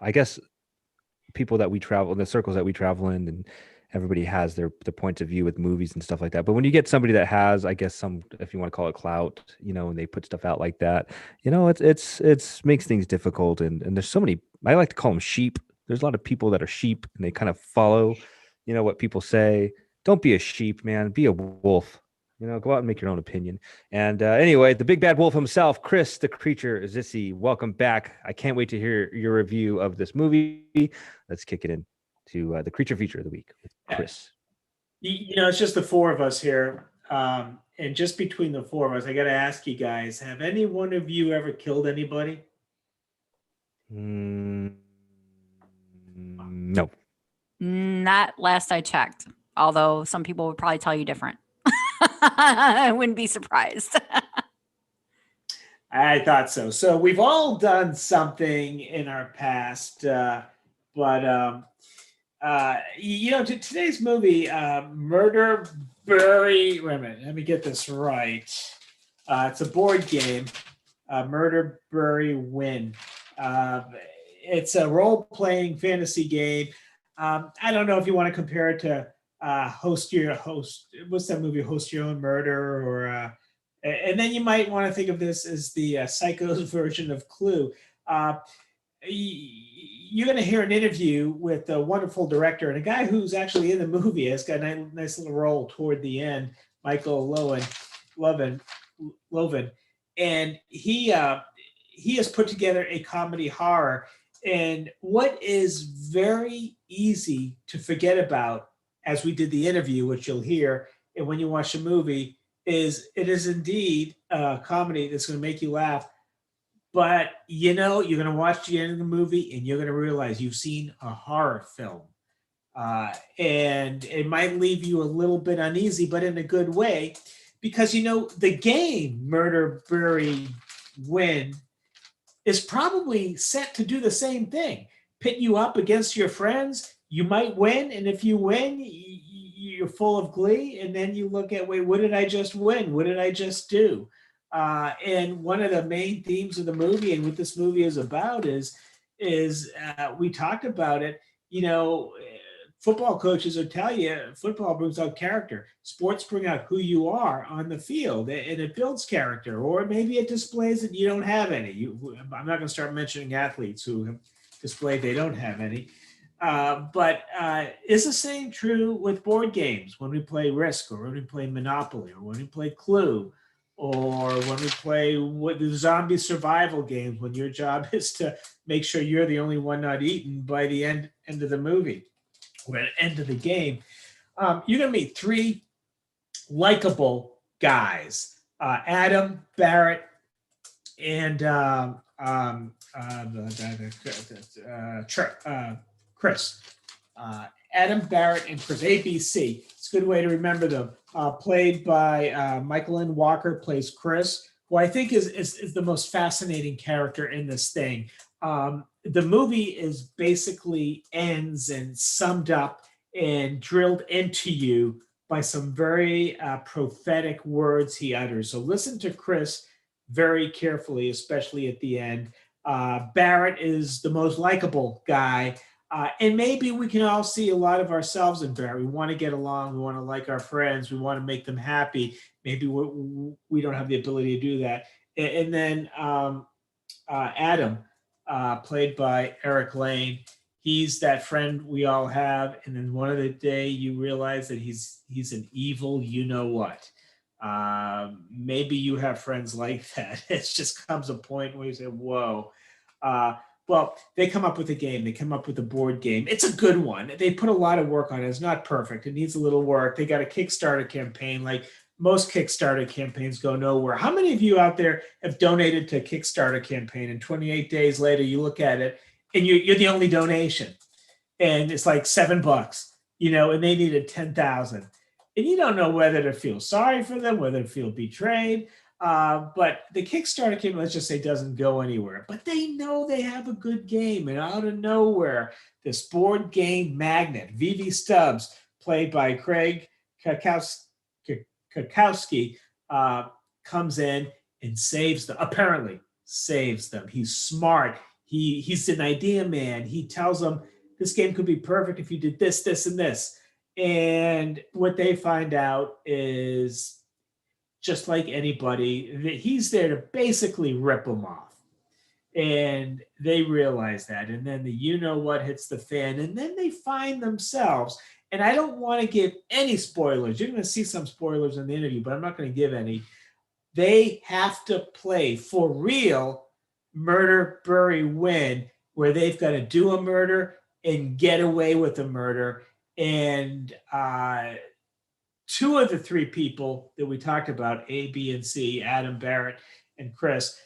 I guess, people that we travel in the circles that we travel in, and everybody has their points of view with movies and stuff like that. But when you get somebody that has, I guess, some, if you want to call it clout, and they put stuff out like that, it's makes things difficult. And there's so many, I like to call them sheep. There's a lot of people that are sheep, and they kind of follow, what people say. Don't be a sheep, man. Be a wolf. Go out and make your own opinion. And anyway, the big bad wolf himself, Chris the Creature Zisi, welcome back. I can't wait to hear your review of this movie. Let's kick it in to the creature feature of the week with Chris. It's just the 4 of us here. And just between the 4 of us, I got to ask you guys, have any one of you ever killed anybody? No. Not last I checked, although some people would probably tell you different. I wouldn't be surprised. I thought so. So we've all done something in our past, but today's movie, Murder Bury. Wait a minute, let me get this right. It's a board game, Murder Bury Win. It's a role-playing fantasy game. I don't know if you want to compare it to Host. What's that movie? Host Your Own Murder, or and then you might want to think of this as the Psycho's version of Clue. You're going to hear an interview with a wonderful director and a guy who's actually in the movie. Has got a nice little role toward the end, Michael Lovin, and he has put together a comedy horror. And what is very easy to forget about, as we did the interview, which you'll hear, and when you watch the movie, is it is indeed a comedy that's going to make you laugh. But, you're going to watch the end of the movie and you're going to realize you've seen a horror film. And it might leave you a little bit uneasy, but in a good way, because, the game Murder, Bury, Win is probably set to do the same thing. Pit you up against your friends. You might win. And if you win, you're full of glee. And then you look at, wait, what did I just win? What did I just do? And one of the main themes of the movie, and what this movie is about, is we talked about it, football coaches will tell you football brings out character. Sports bring out who you are on the field, and it builds character, or maybe it displays that you don't have any. I'm not going to start mentioning athletes who have displayed they don't have any. But is the same true with board games when we play Risk, or when we play Monopoly, or when we play Clue, or when we play the zombie survival games, when your job is to make sure you're the only one not eaten by the end of the movie, or at the end of the game. You're going to meet three likable guys, Adam, Barrett, and Chris. Adam, Barrett, and Chris, ABC. It's a good way to remember them. Played by Mikeland. Walker plays Chris, who I think is the most fascinating character in this thing. The movie is basically ends and summed up and drilled into you by some very prophetic words he utters. So listen to Chris very carefully, especially at the end. Barrett is the most likable guy. And maybe we can all see a lot of ourselves in Barrett. We want to get along. We want to like our friends. We want to make them happy. Maybe we don't have the ability to do that. And then Adam, played by Eric Lane, he's that friend we all have. And then one of the day you realize that he's an evil, you know what. Maybe you have friends like that. It just comes a point where you say, whoa. Well, they come up with a game. They come up with a board game. It's a good one. They put a lot of work on it. It's not perfect. It needs a little work. They got a Kickstarter campaign. Like most Kickstarter campaigns go nowhere. How many of you out there have donated to a Kickstarter campaign and 28 days later you look at it and you're the only donation and it's like $7, and they needed 10,000. And you don't know whether to feel sorry for them, whether to feel betrayed. But the Kickstarter campaign, let's just say, doesn't go anywhere. But they know they have a good game. And out of nowhere, this board game magnate, Vhs Stubbs, played by Craig Kakowski, comes in and apparently saves them. He's smart. He's an idea man. He tells them this game could be perfect if you did this, this, and this. And what they find out is, just like anybody, that he's there to basically rip them off. And they realize that. And then the you-know-what hits the fan. And then they find themselves, and I don't want to give any spoilers. You're going to see some spoilers in the interview, but I'm not going to give any. They have to play for real murder, bury, win, where they've got to do a murder and get away with a murder. And two of the three people that we talked about, A, B, and C, Adam, Barrett, and Chris,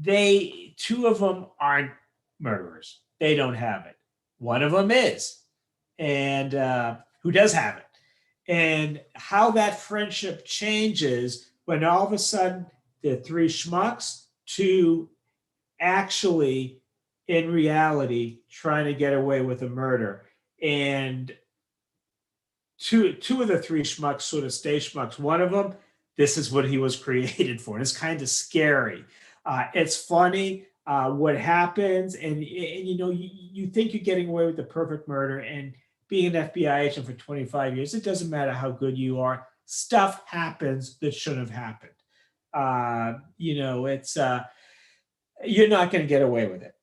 two of them aren't murderers. They don't have it. One of them is, and who does have it. And how that friendship changes when all of a sudden the three schmucks to actually, in reality, trying to get away with a murder. And two of the three schmucks sort of stay schmucks. One of them, this is what he was created for. And it's kind of scary. It's funny what happens. And you think you're getting away with the perfect murder. And being an FBI agent for 25 years, it doesn't matter how good you are. Stuff happens that shouldn't have happened. It's you're not going to get away with it.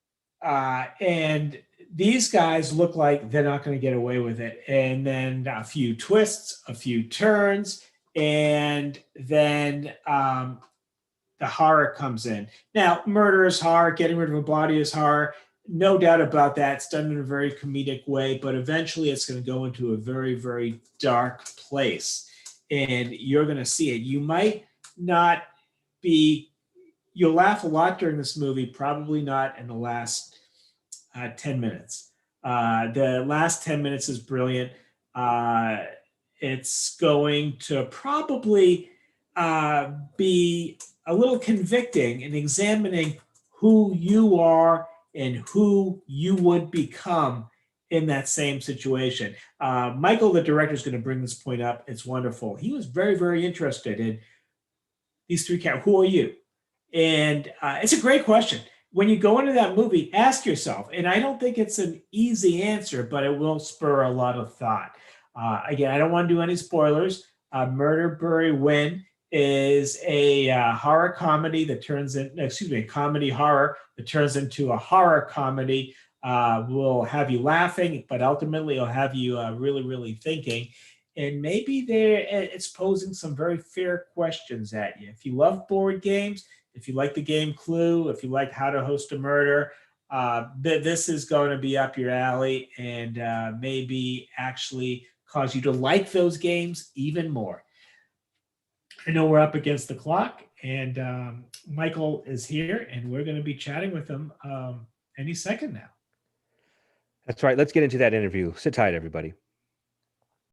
And these guys look like they're not going to get away with it. And then a few twists, a few turns, and then the horror comes in. Now, murder is horror. Getting rid of a body is horror. No doubt about that. It's done in a very comedic way, but eventually it's going to go into a very, very dark place. And you're going to see it. You might not you'll laugh a lot during this movie, probably not in the last 10 minutes. The last 10 minutes is brilliant. It's going to probably be a little convicting in examining who you are and who you would become in that same situation. Michael, the director, is going to bring this point up. It's wonderful. He was very, very interested in these three characters. Who are you? And it's a great question. when you go into that movie, ask yourself, and I don't think it's an easy answer, but it will spur a lot of thought. Again, I don't want to do any spoilers. Murder, Bury, Win is a horror comedy that turns in, comedy horror that turns into a horror comedy. Will have you laughing, but ultimately it'll have you really, really thinking. And maybe it's posing some very fair questions at you. If you love board games, if you like the game Clue, if you like How to Host a Murder, this is going to be up your alley and maybe actually cause you to like those games even more. I know we're up against the clock, and Michael is here, and we're going to be chatting with him any second now. That's right. Let's get into that interview. Sit tight, everybody.